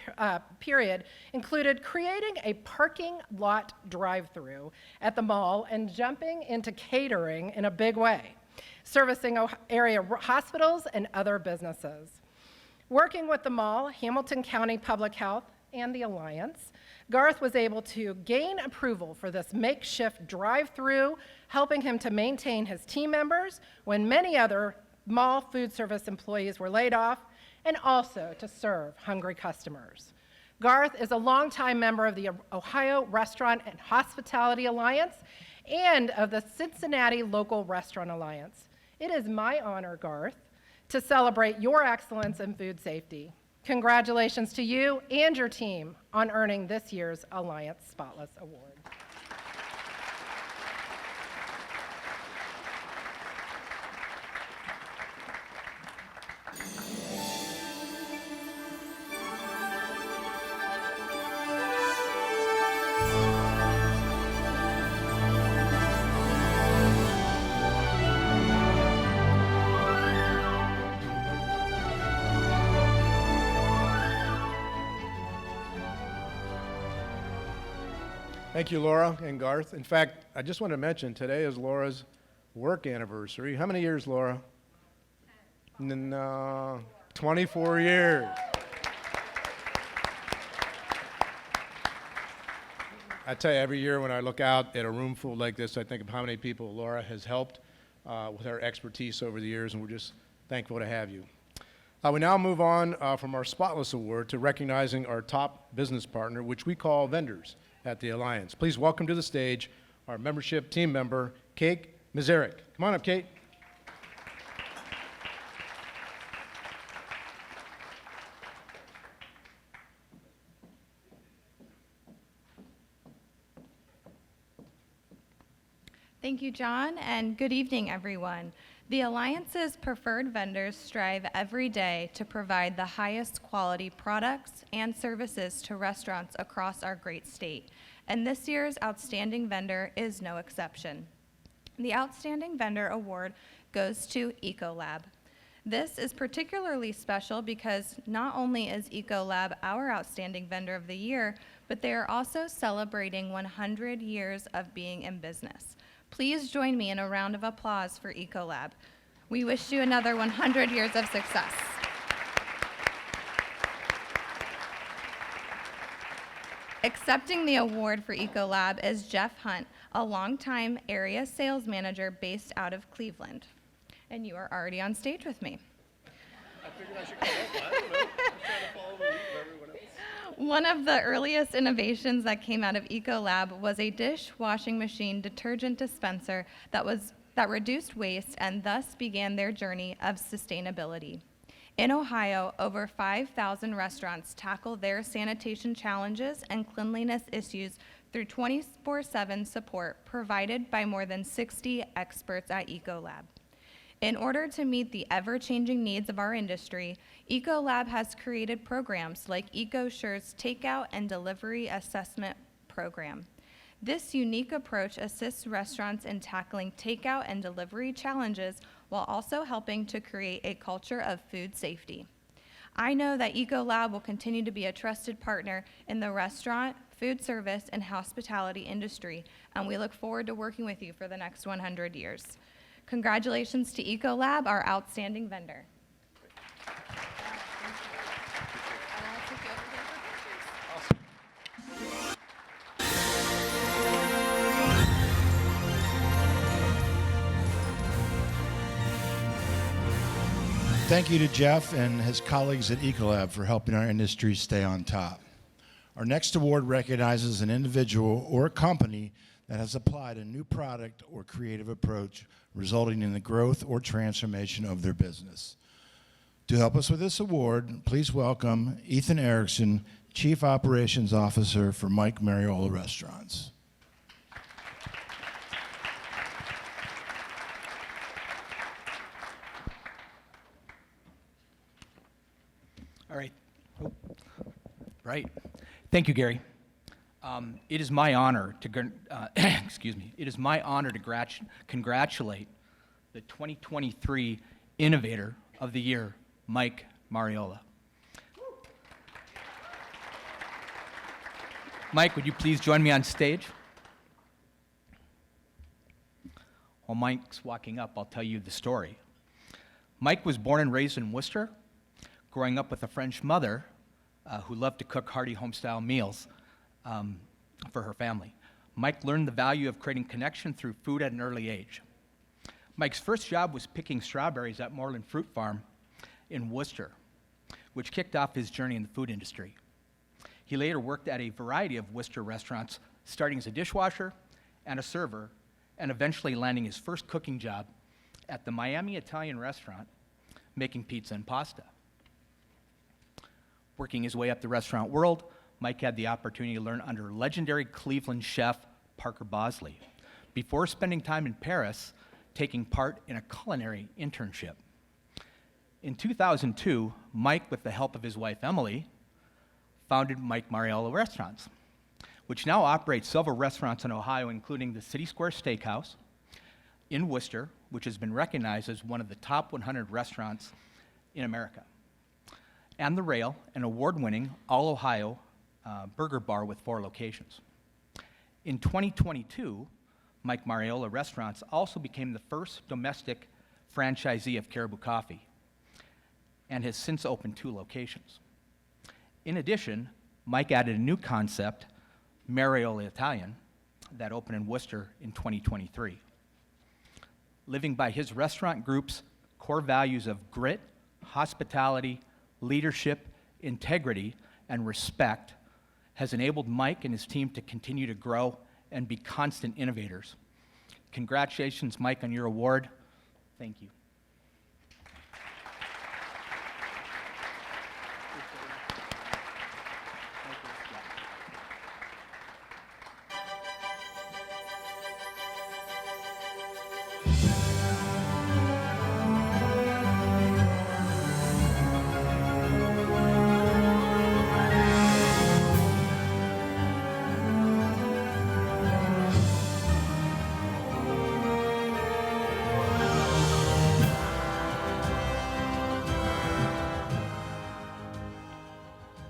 G: period, included creating a parking lot drive-through at the mall and jumping into catering in a big way, servicing area hospitals and other businesses. Working with the mall, Hamilton County Public Health, and the Alliance, Garth was able to gain approval for this makeshift drive-through, helping him to maintain his team members when many other mall food service employees were laid off, and also to serve hungry customers. Garth is a longtime member of the Ohio Restaurant and Hospitality Alliance and of the Cincinnati Local Restaurant Alliance. It is my honor, Garth, to celebrate your excellence in food safety. Congratulations to you and your team on earning this year's Alliance Spotless Award.
B: Thank you, Laura and Garth. In fact, I just want to mention today is Laura's work anniversary. How many years, Laura? 24 years. I tell you, every year when I look out at a room full like this, I think of how many people Laura has helped with her expertise over the years, and we're just thankful to have you. We now move on from our Spotless Award to recognizing our top business partner, which we call vendors at the Alliance. Please welcome to the stage our membership team member, Kate Mazerik. Come on up, Kate.
H: Thank you, John, and good evening, everyone. The Alliance's preferred vendors strive every day to provide the highest quality products and services to restaurants across our great state, and this year's Outstanding Vendor is no exception. The Outstanding Vendor Award goes to Ecolab. This is particularly special because not only is Ecolab our Outstanding Vendor of the Year, but they are also celebrating 100 years of being in business. Please join me in a round of applause for Ecolab. We wish you another 100 years of success. Accepting the award for Ecolab is Jeff Hunt, a longtime area sales manager based out of Cleveland. And you are already on stage with me.
I: I figured I should come up. I don't know. I'm trying to follow the lead of everyone else.
H: One of the earliest innovations that came out of Ecolab was a dishwashing machine detergent dispenser that reduced waste and thus began their journey of sustainability. In Ohio, over 5,000 restaurants tackle their sanitation challenges and cleanliness issues through 24/7 support provided by more than 60 experts at Ecolab. In order to meet the ever-changing needs of our industry, Ecolab has created programs like EcoSure's Takeout and Delivery Assessment Program. This unique approach assists restaurants in tackling takeout and delivery challenges while also helping to create a culture of food safety. I know that Ecolab will continue to be a trusted partner in the restaurant, food service, and hospitality industry, and we look forward to working with you for the next 100 years. Congratulations to Ecolab, our outstanding vendor.
E: Thank you to Jeff and his colleagues at Ecolab for helping our industry stay on top. Our next award recognizes an individual or a company that has applied a new product or creative approach resulting in the growth or transformation of their business. To help us with this award, please welcome Ethan Erickson, Chief Operations Officer for Mike Mariola Restaurants.
J: All right. Oh. Right. Thank you, Gary. It is my honor to excuse me. It is my honor to congratulate the 2023 Innovator of the Year, Mike Mariola. Mike, would you please join me on stage? While Mike's walking up, I'll tell you the story. Mike was born and raised in Worcester. Growing up with a French mother, who loved to cook hearty home-style meals for her family. Mike learned the value of creating connection through food at an early age. Mike's first job was picking strawberries at Moreland Fruit Farm in Worcester, which kicked off his journey in the food industry. He later worked at a variety of Worcester restaurants, starting as a dishwasher and a server, and eventually landing his first cooking job at the Miami Italian restaurant, making pizza and pasta. Working his way up the restaurant world, Mike had the opportunity to learn under legendary Cleveland chef Parker Bosley, before spending time in Paris taking part in a culinary internship. In 2002, Mike, with the help of his wife Emily, founded Mike Mariella Restaurants, which now operates several restaurants in Ohio, including the City Square Steakhouse in Worcester, which has been recognized as one of the top 100 restaurants in America, and The Rail, an award-winning all-Ohio burger bar with 4 locations. In 2022, Mike Mariella Restaurants also became the first domestic franchisee of Caribou Coffee and has since opened 2 locations. In addition, Mike added a new concept, Mariella Italian, that opened in Worcester in 2023. Living by his restaurant group's core values of grit, hospitality, leadership, integrity, and respect has enabled Mike and his team to continue to grow and be constant innovators. Congratulations, Mike, on your award. Thank you.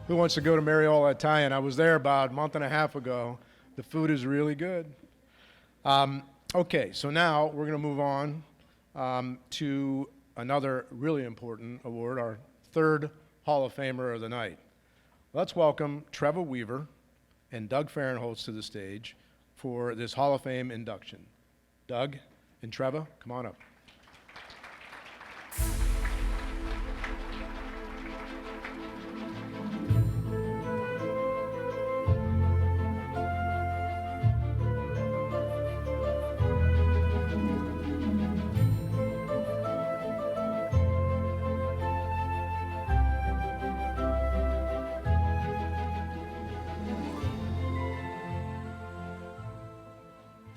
B: Who wants to go to Mariella Italian? I was there about a month and a half ago. The food is really good. Okay, so now we're going to move on to another really important award, our 3rd Hall of Famer of the night. Let's welcome Trevor Weaver and Doug Fahrenholtz to the stage for this Hall of Fame induction. Doug and Trevor, come on up.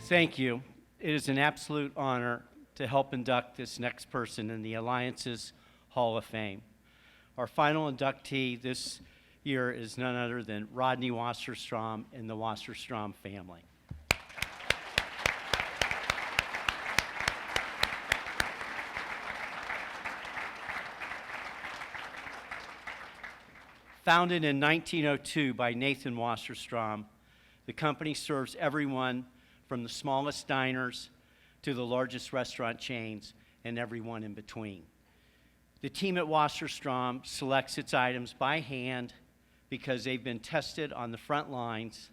K: Thank you. It is an absolute honor to help induct this next person in the Alliance's Hall of Fame. Our final inductee this year is none other than Rodney Wasserstrom and the Wasserstrom family. Founded in 1902 by Nathan Wasserstrom, the company serves everyone from the smallest diners to the largest restaurant chains and everyone in between. The team at Wasserstrom selects its items by hand because they've been tested on the front lines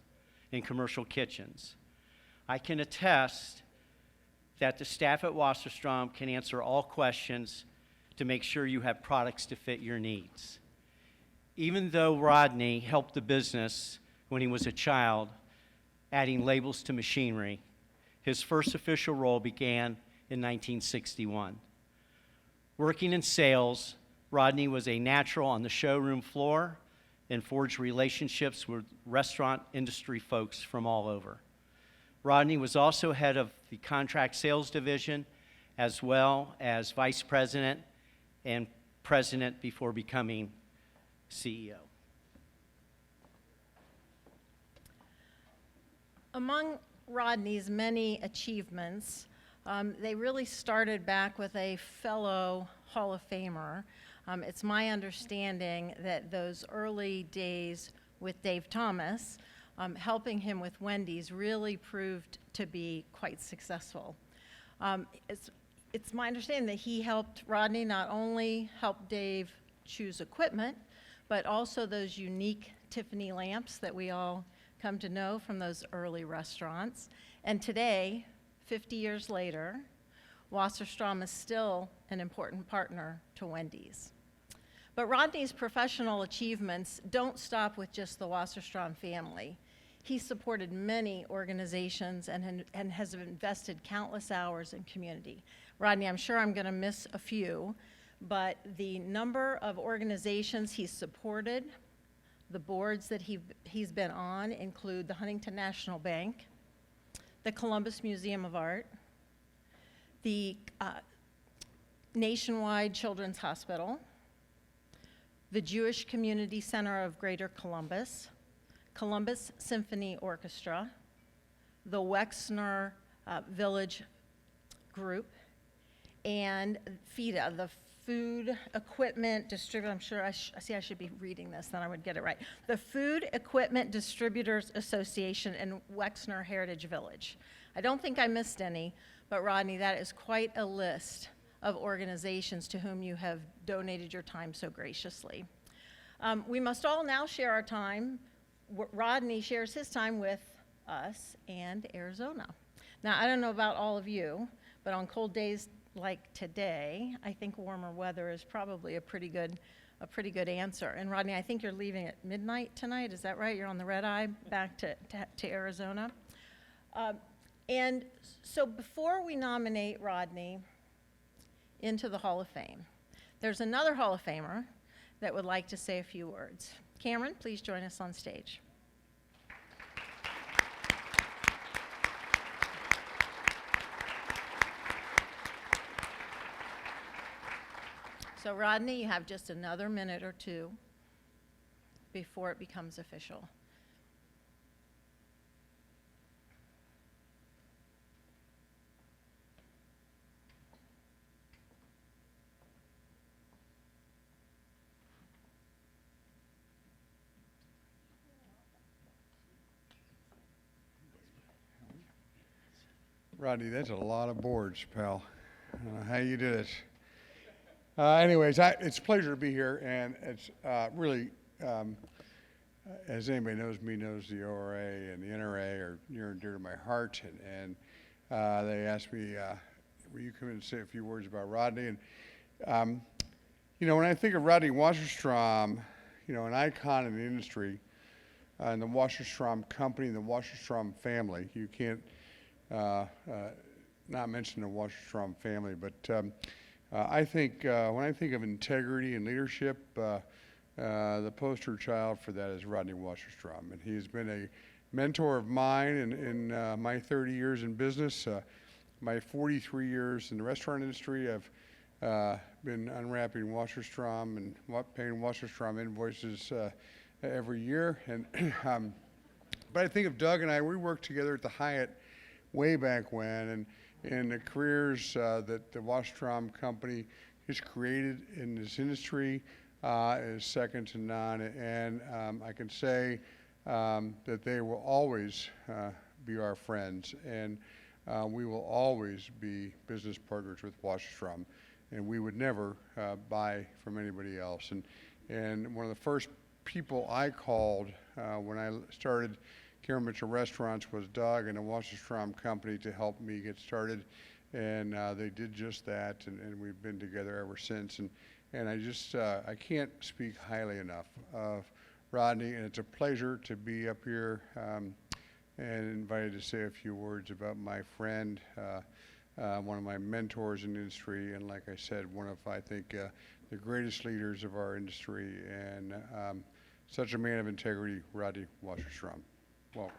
K: in commercial kitchens. I can attest that the staff at Wasserstrom can answer all questions to make sure you have products to fit your needs. Even though Rodney helped the business when he was a child, adding labels to machinery, his first official role began in 1961. Working in sales, Rodney was a natural on the showroom floor and forged relationships with restaurant industry folks from all over. Rodney was also head of the contract sales division, as well as vice president and president before becoming CEO.
L: Among Rodney's many achievements, they really started back with a fellow Hall of Famer. It's my understanding that those early days with Dave Thomas, helping him with Wendy's, really proved to be quite successful. It's my understanding that he helped Rodney not only help Dave choose equipment, but also those unique Tiffany lamps that we all come to know from those early restaurants. And today, 50 years later, Wasserstrom is still an important partner to Wendy's. But Rodney's professional achievements don't stop with just the Wasserstrom family. He supported many organizations and has invested countless hours in community. Rodney, I'm sure I'm going to miss a few, but the number of organizations he's supported, the boards that he's been on include the Huntington National Bank, the Columbus Museum of Art, the Nationwide Children's Hospital, the Jewish Community Center of Greater Columbus, Columbus Symphony Orchestra, the Wexner Village Group, and FEDA, the Food Equipment Distributor. I'm sure I should be reading this, then I would get it right. The Food Equipment Distributors Association in Wexner Heritage Village. I don't think I missed any, but Rodney, that is quite a list of organizations to whom you have donated your time so graciously. We must all now share our time. Rodney shares his time with us and Arizona. Now, I don't know about all of you, but on cold days like today, I think warmer weather is probably a pretty good answer. And Rodney, I think you're leaving at midnight tonight. Is that right? You're on the red eye back to Arizona. And so before we nominate Rodney into the Hall of Fame, there's another Hall of Famer that would like to say a few words. Cameron, please join us on stage. So Rodney, you have just another minute or two before it becomes official.
M: Rodney, that's a lot of boards, pal. I don't know how you did it. Anyways, it's a pleasure to be here, and it's really, as anybody knows me, knows the ORA and the NRA are near and dear to my heart, and they asked me, will you come in and say a few words about Rodney? And, you know, when I think of Rodney Wasserstrom, you know, an icon in the industry, and the Wasserstrom company, and the Wasserstrom family, you can't not mention the Wasserstrom family, but I think when I think of integrity and leadership, the poster child for that is Rodney Wasserstrom, and he's been a mentor of mine in my 30 years in business. My 43 years in the restaurant industry, I've been unwrapping Wasserstrom and paying Wasserstrom invoices every year. And but I think of Doug and I, we worked together at the Hyatt way back when, and the careers that the Wasserstrom company has created in this industry is second to none. And I can say that they will always be our friends, and we will always be business partners with Wasserstrom, and we would never buy from anybody else. And one of the first people I called when I started Karen Mitchell Restaurants was Doug and the Wasserstrom company to help me get started, and they did just that, and we've been together ever since. And I just I can't speak highly enough of Rodney, and it's a pleasure to be up here and invited to say a few words about my friend, one of my mentors in the industry, and like I said, one of, I think, the greatest leaders of our industry, and such a man of integrity, Rodney Wasserstrom. Welcome.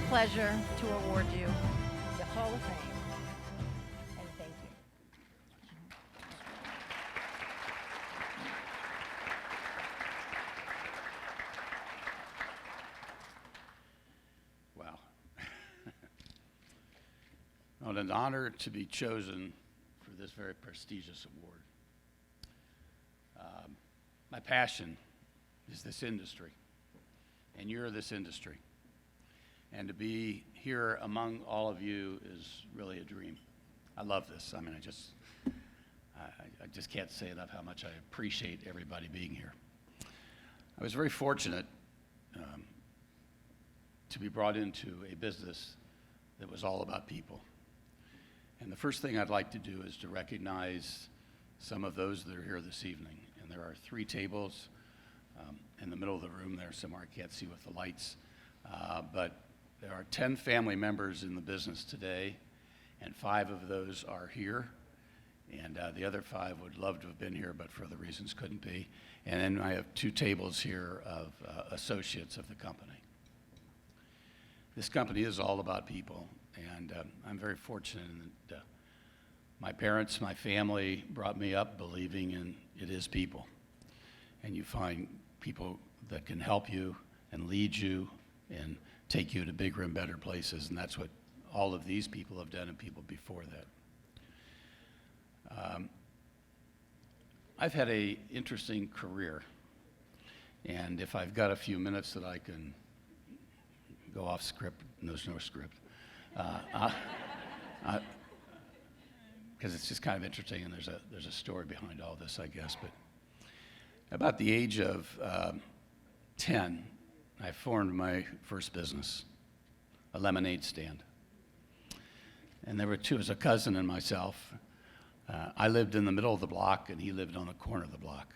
L: Pleasure to award you the Hall of Fame.
O: Well, an honor to be chosen for this very prestigious award. My passion is this industry, and you're this industry. And to be here among all of you is really a dream. I love this. I mean, I just can't say enough how much I appreciate everybody being here. I was very fortunate to be brought into a business that was all about people. And the first thing I'd like to do is to recognize some of those that are here this evening. And there are 3 tables in the middle of the room there somewhere. I can't see with the lights. But there are 10 family members in the business today, and 5 of those are here. And the other 5 would love to have been here, but for other reasons couldn't be. And then I have 2 tables here of associates of the company. This company is all about people, and I'm very fortunate that my parents, my family brought me up believing in it is people. And you find people that can help you and lead you and take you to bigger and better places, and that's what all of these people have done and people before that. I've had an interesting career, and if I've got a few minutes that I can go off script, and there's no script, because it's just kind of interesting, and there's a story behind all this, I guess. But about the age of 10, I formed my first business, a lemonade stand. And there were 2, it was a cousin and myself. I lived in the middle of the block, and he lived on the corner of the block.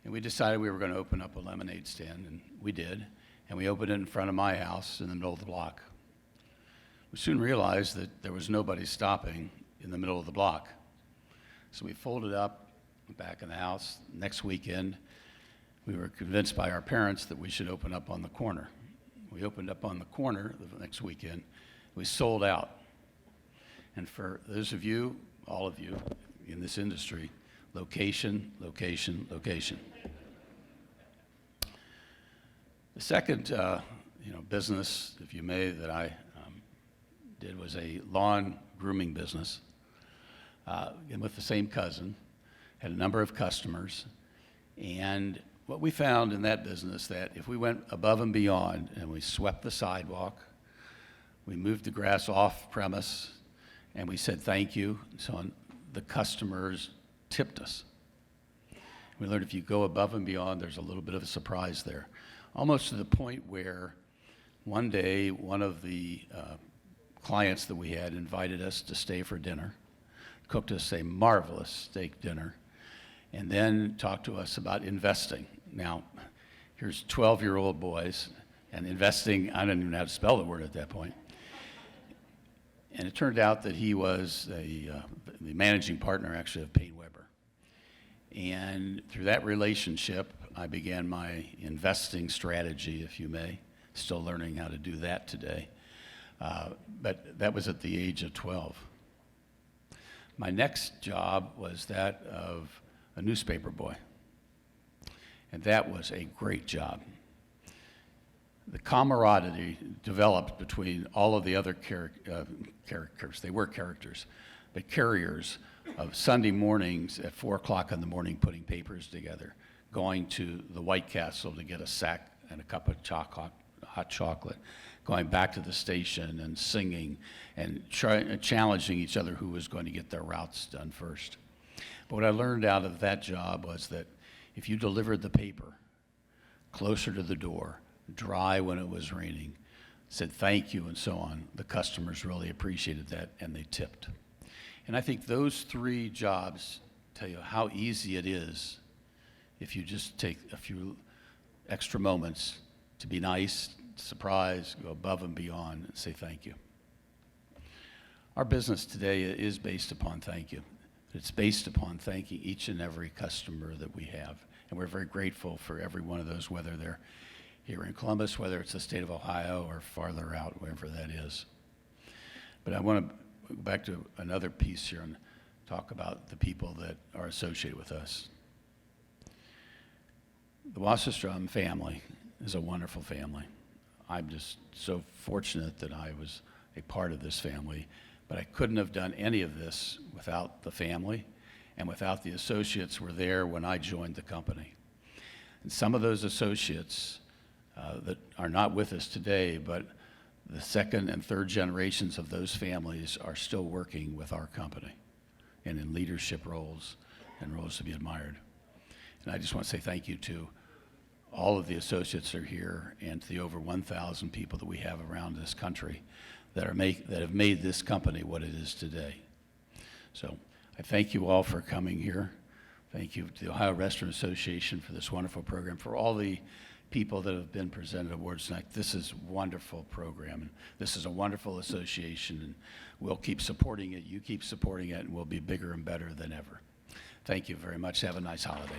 O: And we decided we were going to open up a lemonade stand, and we did. And we opened it in front of my house in the middle of the block. We soon realized that there was nobody stopping in the middle of the block. So we folded up back in the house. Next weekend, we were convinced by our parents that we should open up on the corner. We opened up on the corner the next weekend. We sold out. And for those of you, all of you in this industry, location, location, location. The second business, if you may, that I did was a lawn grooming business. And with the same cousin, had a number of customers. And what we found in that business, that if we went above and beyond and we swept the sidewalk, we moved the grass off premise, and we said thank you, so on, the customers tipped us. We learned if you go above and beyond, there's a little bit of a surprise there. Almost to the point where one day, one of the clients that we had invited us to stay for dinner, cooked us a marvelous steak dinner, and then talked to us about investing. Now, here's 12-year-old boys, and investing, I didn't even know how to spell the word at that point. And it turned out that he was the managing partner, actually, of Payne Weber. And through that relationship, I began my investing strategy, if you may. Still learning how to do that today. But that was at the age of 12. My next job was that of a newspaper boy. And that was a great job. The camaraderie developed between all of the other characters. They were characters, but carriers of Sunday mornings at 4 o'clock in the morning putting papers together, going to the White Castle to get a sack and a cup of hot chocolate, going back to the station and singing and challenging each other who was going to get their routes done first. But what I learned out of that job was that if you delivered the paper closer to the door, dry when it was raining, said thank you and so on, the customers really appreciated that and they tipped. And I think those 3 jobs tell you how easy it is if you just take a few extra moments to be nice, surprise, go above and beyond, and say thank you. Our business today is based upon thank you. It's based upon thanking each and every customer that we have. And we're very grateful for every one of those, whether they're here in Columbus, whether it's the state of Ohio or farther out, wherever that is. But I want to go back to another piece here and talk about the people that are associated with us. The Wasserstrom family is a wonderful family. I'm just so fortunate that I was a part of this family. But I couldn't have done any of this without the family and without the associates who were there when I joined the company. And some of those associates that are not with us today, but the second and third generations of those families are still working with our company and in leadership roles and roles to be admired. And I just want to say thank you to all of the associates that are here and to the over 1,000 people that we have around this country that have made this company what it is today. So I thank you all for coming here. Thank you to the Ohio Restaurant Association for this wonderful program, for all the people that have been presented awards tonight. This is a wonderful program, and this is a wonderful association, and we'll keep supporting it. You keep supporting it, and we'll be bigger and better than ever. Thank you very much. Have a nice holiday.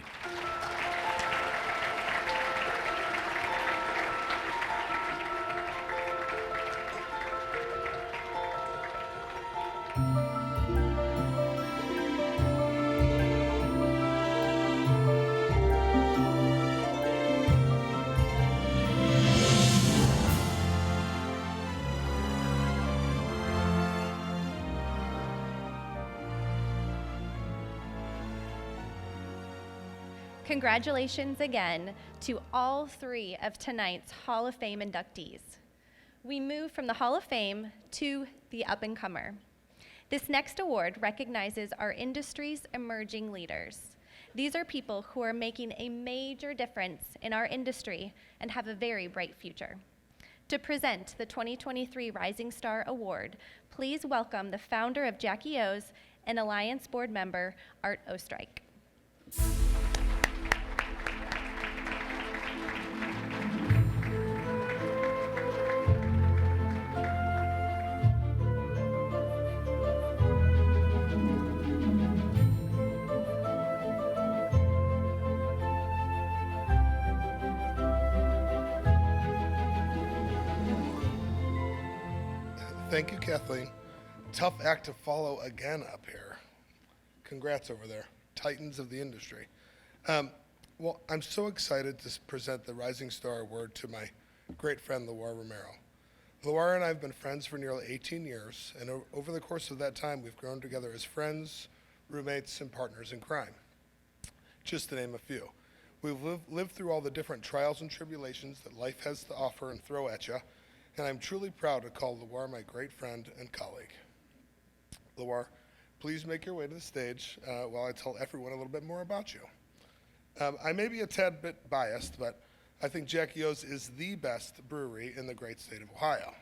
P: Congratulations again to all 3 of tonight's Hall of Fame inductees. We move from the Hall of Fame to the up-and-comer. This next award recognizes our industry's emerging leaders. These are people who are making a major difference in our industry and have a very bright future. To present the 2023 Rising Star Award, please welcome the founder of Jackie O's and Alliance board member, Art Ostrike.
Q: Thank you, Kathleen. Tough act to follow again up here. Congrats over there, titans of the industry. Well, I'm so excited to present the Rising Star Award to my great friend, Loire Romero. Loire and I have been friends for nearly 18 years, and over the course of that time, we've grown together as friends, roommates, and partners in crime, just to name a few. We've lived through all the different trials and tribulations that life has to offer and throw at you, and I'm truly proud to call Loire my great friend and colleague. Loire, please make your way to the stage while I tell everyone a little bit more about you. I may be a tad bit biased, but I think Jackie O's is the best brewery in the great state of Ohio.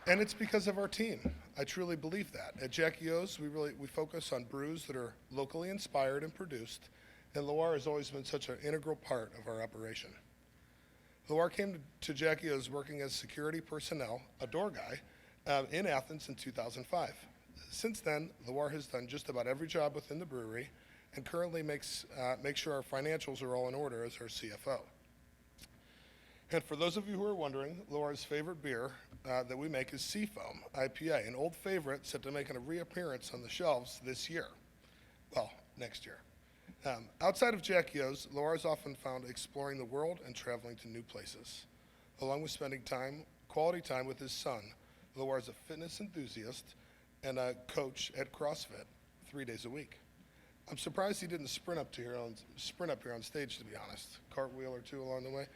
Q: And it's because of our team. I truly believe that. At Jackie O's, we focus on brews that are locally inspired and produced, and Loire has always been such an integral part of our operation. Loire came to Jackie O's working as security personnel, a door guy, in Athens in 2005. Since then, Loire has done just about every job within the brewery and currently makes sure our financials are all in order as our CFO. And for those of you who are wondering, Loire's favorite beer that we make is Seafoam IPA, an old favorite set to make a reappearance on the shelves this year. Well, next year. Outside of Jackie O's, Loire is often found exploring the world and traveling to new places. Along with spending quality time with his son, Loire is a fitness enthusiast and a coach at CrossFit 3 days a week. I'm surprised he didn't sprint up here on stage, to be honest. Cartwheel or two along the way.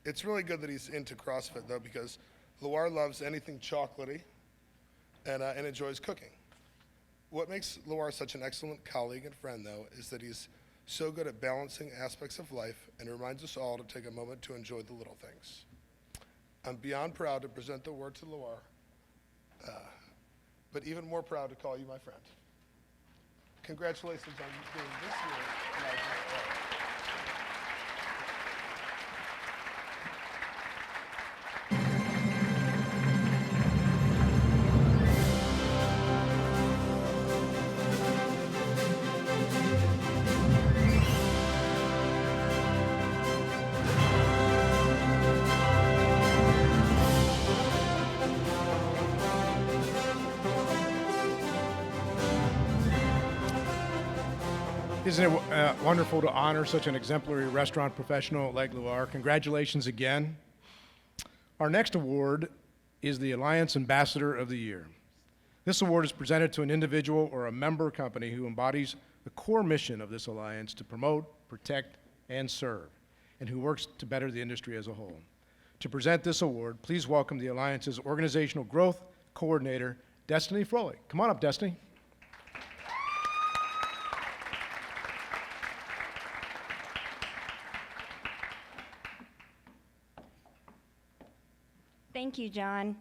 Q: It's really good that he's into CrossFit, though, because Loire loves anything chocolatey and enjoys cooking. What makes Loire such an excellent colleague and friend, though, is that he's so good at balancing aspects of life and reminds us all to take a moment to enjoy the little things. I'm beyond proud to present the award to Loire, but even more proud to call you my friend. Congratulations on being this year's Rising Star.
B: Isn't it wonderful to honor such an exemplary restaurant professional like Loire? Congratulations again. Our next award is the Alliance Ambassador of the Year. This award is presented to an individual or a member company who embodies the core mission of this alliance to promote, protect, and serve, and who works to better the industry as a whole. To present this award, please welcome the Alliance's Organizational Growth Coordinator, Destiny Froehlich. Come on up, Destiny.
D: Thank you, John.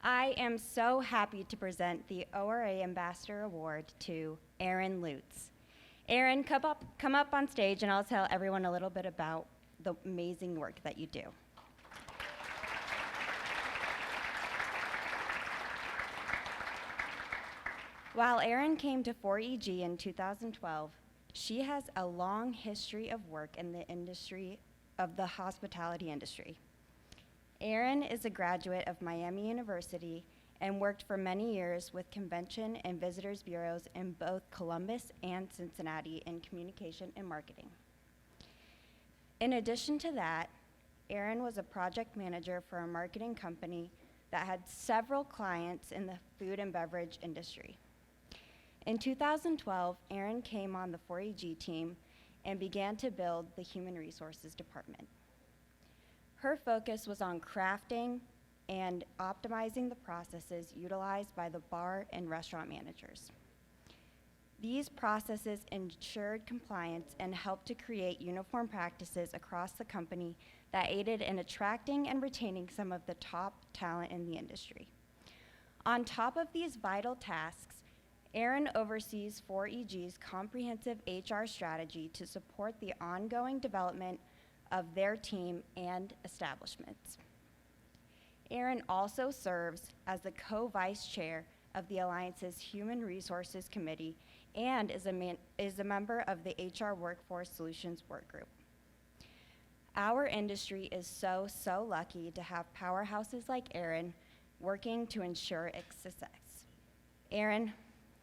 D: I am so happy to present the ORA Ambassador Award to Aaron Lutz. Aaron, come up on stage and I'll tell everyone a little bit about the amazing work that you do. While Erin came to 4EG in 2012, she has a long history of work in the industry of the hospitality industry. Erin is a graduate of Miami University and worked for many years with convention and visitors bureaus in both Columbus and Cincinnati in communication and marketing. In addition to that, Erin was a project manager for a marketing company that had several clients in the food and beverage industry. In 2012, Erin came on the 4EG team and began to build the Human Resources Department. Her focus was on crafting and optimizing the processes utilized by the bar and restaurant managers. These processes ensured compliance and helped to create uniform practices across the company that aided in attracting and retaining some of the top talent in the industry. On top of these vital tasks, Erin oversees 4EG's comprehensive HR strategy to support the ongoing development of their team and establishments. Erin also serves as the co-vice chair of the Alliance's Human Resources Committee and is a member of the HR Workforce Solutions Work Group. Our industry is so lucky to have powerhouses like Erin working to ensure its success. Erin,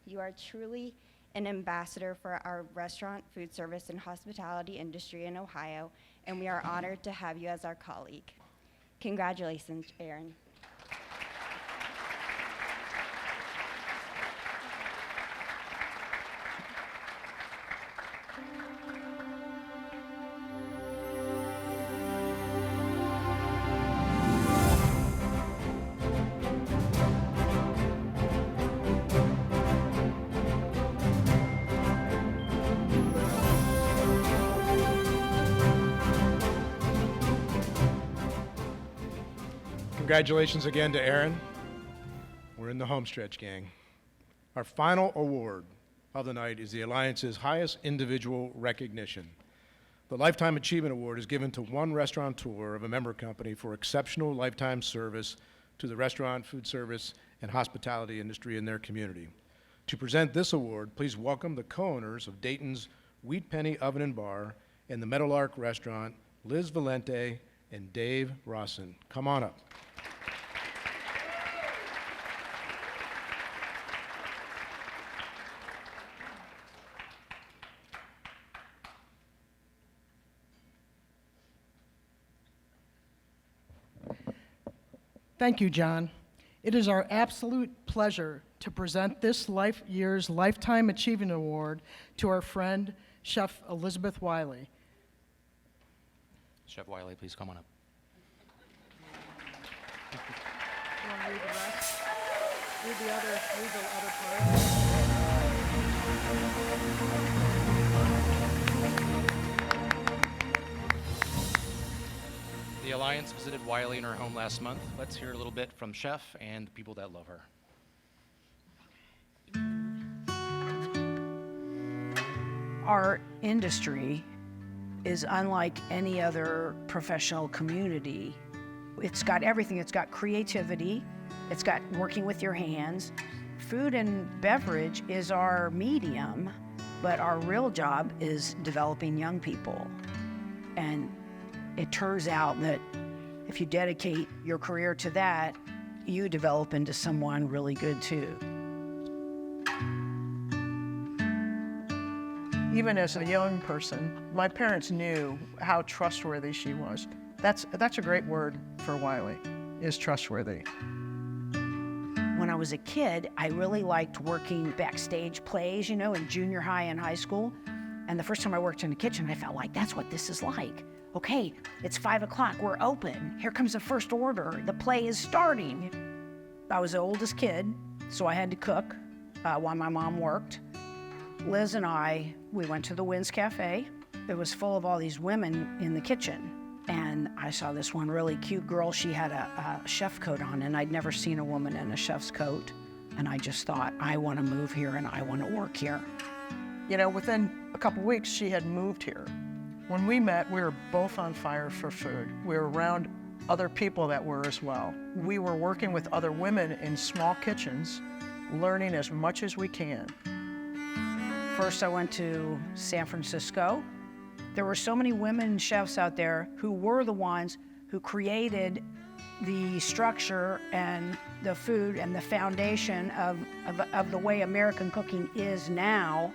D: you are truly an ambassador for our restaurant, food service, and hospitality industry in Ohio, and we are honored to have you as our colleague. Congratulations, Erin.
B: Congratulations again to Erin. We're in the home stretch, gang. Our final award of the night is the Alliance's highest individual recognition. The Lifetime Achievement Award is given to one restaurateur of a member company for exceptional lifetime service to the restaurant, food service, and hospitality industry in their community. To present this award, please welcome the co-owners of Dayton's Wheat Penny Oven and Bar and the Meadowlark Restaurant, Liz Valente and Dave Rawson. Come on up.
R: Thank you, John. It is our absolute pleasure to present this year's Lifetime Achievement Award to our friend, Chef Elizabeth Wiley.
J: Chef Wiley, please come on up.
R: You want to read the rest? Read the other part.
J: The Alliance visited Wiley in her home last month. Let's hear a little bit from Chef and the people that love her.
S: Our industry is unlike any other professional community. It's got everything. It's got creativity. It's got working with your hands. Food and beverage is our medium, but our real job is developing young people. And it turns out that if you dedicate your career to that, you develop into someone really good too.
R: Even as a young person, my parents knew how trustworthy she was. That's a great word for Wiley, is trustworthy.
S: When I was a kid, I really liked working backstage plays, you know, in junior high and high school. And the first time I worked in the kitchen, I felt like that's what this is like. Okay, it's 5 o'clock, we're open. Here comes the first order, the play is starting. I was the oldest kid, so I had to cook while my mom worked. Liz and I, we went to the Wynn's Cafe. It was full of all these women in the kitchen. And I saw this one really cute girl. She had a chef coat on, and I'd never seen a woman in a chef's coat. And I just thought, I want to move here and I want to work here.
R: You know, within a couple weeks, she had moved here. When we met, we were both on fire for food. We were around other people that were as well. We were working with other women in small kitchens, learning as much as we can.
S: First, I went to San Francisco. There were so many women chefs out there who were the ones who created the structure and the food and the foundation of the way American cooking is now,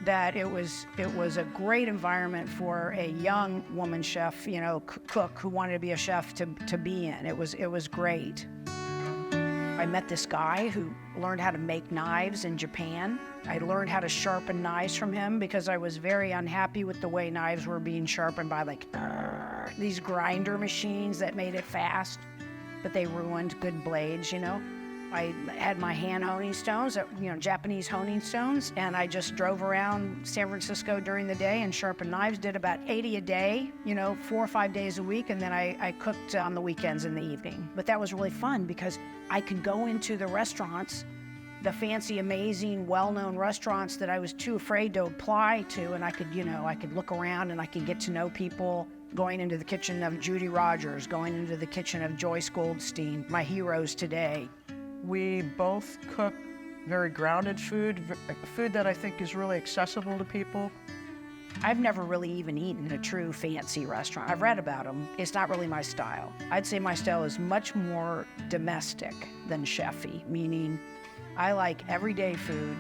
S: that it was a great environment for a young woman chef, you know, cook who wanted to be a chef to be in. It was great. I met this guy who learned how to make knives in Japan. I learned how to sharpen knives from him because I was very unhappy with the way knives were being sharpened by like these grinder machines that made it fast, but they ruined good blades, you know. I had my hand honing stones, you know, Japanese honing stones, and I just drove around San Francisco during the day and sharpened knives, did about 80 a day, you know, 4 or 5 days a week, and then I cooked on the weekends in the evening. But that was really fun because I could go into the restaurants, the fancy, amazing, well-known restaurants that I was too afraid to apply to, and I could, you know, I could look around and I could get to know people, going into the kitchen of Judy Rogers, going into the kitchen of Joyce Goldstein, my heroes today.
R: We both cook very grounded food, food that I think is really accessible to people.
S: I've never really even eaten a true fancy restaurant. I've read about them. It's not really my style. I'd say my style is much more domestic than chefy, meaning I like everyday food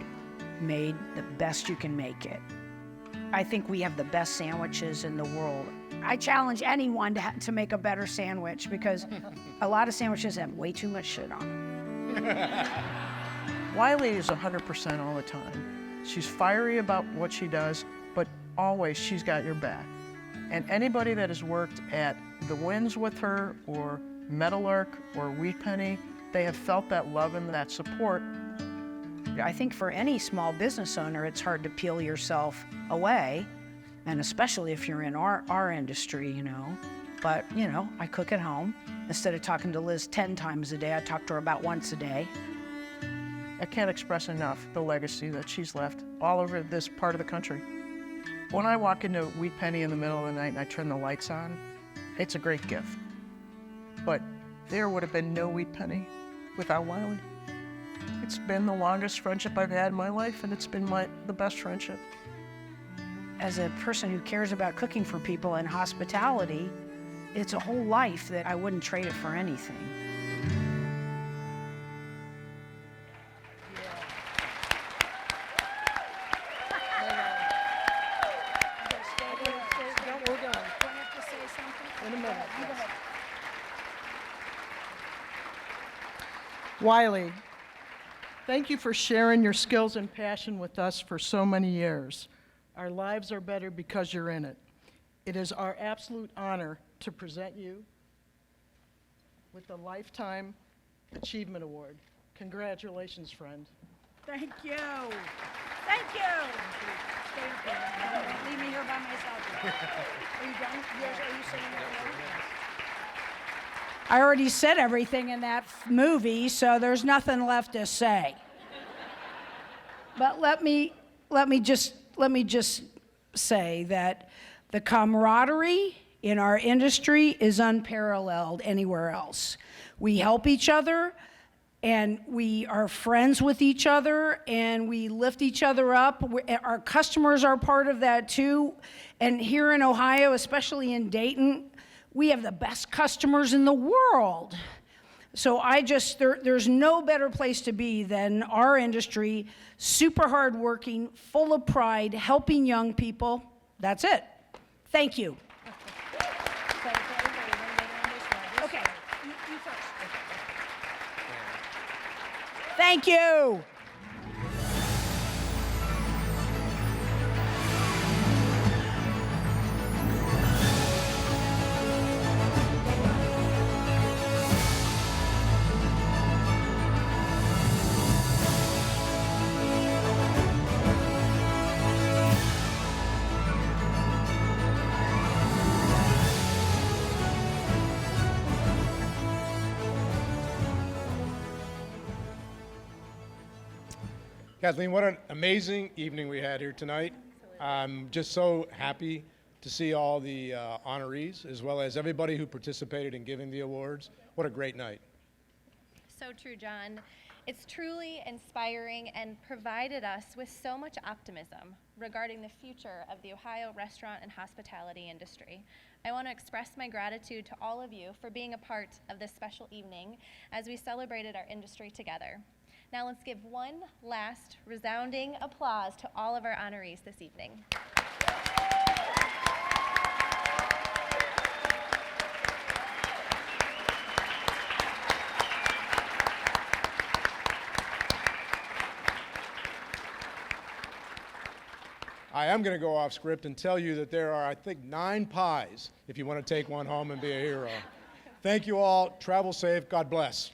S: made the best you can make it. I think we have the best sandwiches in the world. I challenge anyone to make a better sandwich because a lot of sandwiches have way too much shit on them.
R: Wiley is 100% all the time. She's fiery about what she does, but always she's got your back. And anybody that has worked at the Wynn's with her, or Meadowlark, or Wheat Penny, they have felt that love and that support.
S: I think for any small business owner, it's hard to peel yourself away, and especially if you're in our industry, you know. But, you know, I cook at home. Instead of talking to Liz 10 times a day, I talk to her about once a day.
R: I can't express enough the legacy that she's left all over this part of the country. When I walk into Wheat Penny in the middle of the night and I turn the lights on, it's a great gift. But there would have been no Wheat Penny without Wiley. It's been the longest friendship I've had in my life, and it's been the best friendship.
S: As a person who cares about cooking for people and hospitality, it's a whole life that I wouldn't trade it for anything.
R: Wiley, thank you for sharing your skills and passion with us for so many years. Our lives are better because you're in it. It is our absolute honor to present you with the Lifetime Achievement Award. Congratulations, friend.
S: Thank you. Thank you. Stay up there. Don't leave me here by myself. Are you done? Yes, are you saying that? I already said everything in that movie, so there's nothing left to say. But let me just say that the camaraderie in our industry is unparalleled anywhere else. We help each other, and we are friends with each other, and we lift each other up. Our customers are part of that too. And here in Ohio, especially in Dayton, we have the best customers in the world. So there's no better place to be than our industry, super hardworking, full of pride, helping young people. That's it. Thank you. Okay, you first. Thank you.
B: Kathleen, what an amazing evening we had here tonight. I'm just so happy to see all the honorees, as well as everybody who participated in giving the awards. What a great night.
P: So true, John. It's truly inspiring and provided us with so much optimism regarding the future of the Ohio restaurant and hospitality industry. I want to express my gratitude to all of you for being a part of this special evening as we celebrated our industry together. Now let's give one last resounding applause to all of our honorees this evening.
B: I am going to go off script and tell you that there are, I think, 9 pies if you want to take one home and be a hero. Thank you all. Travel safe. God bless.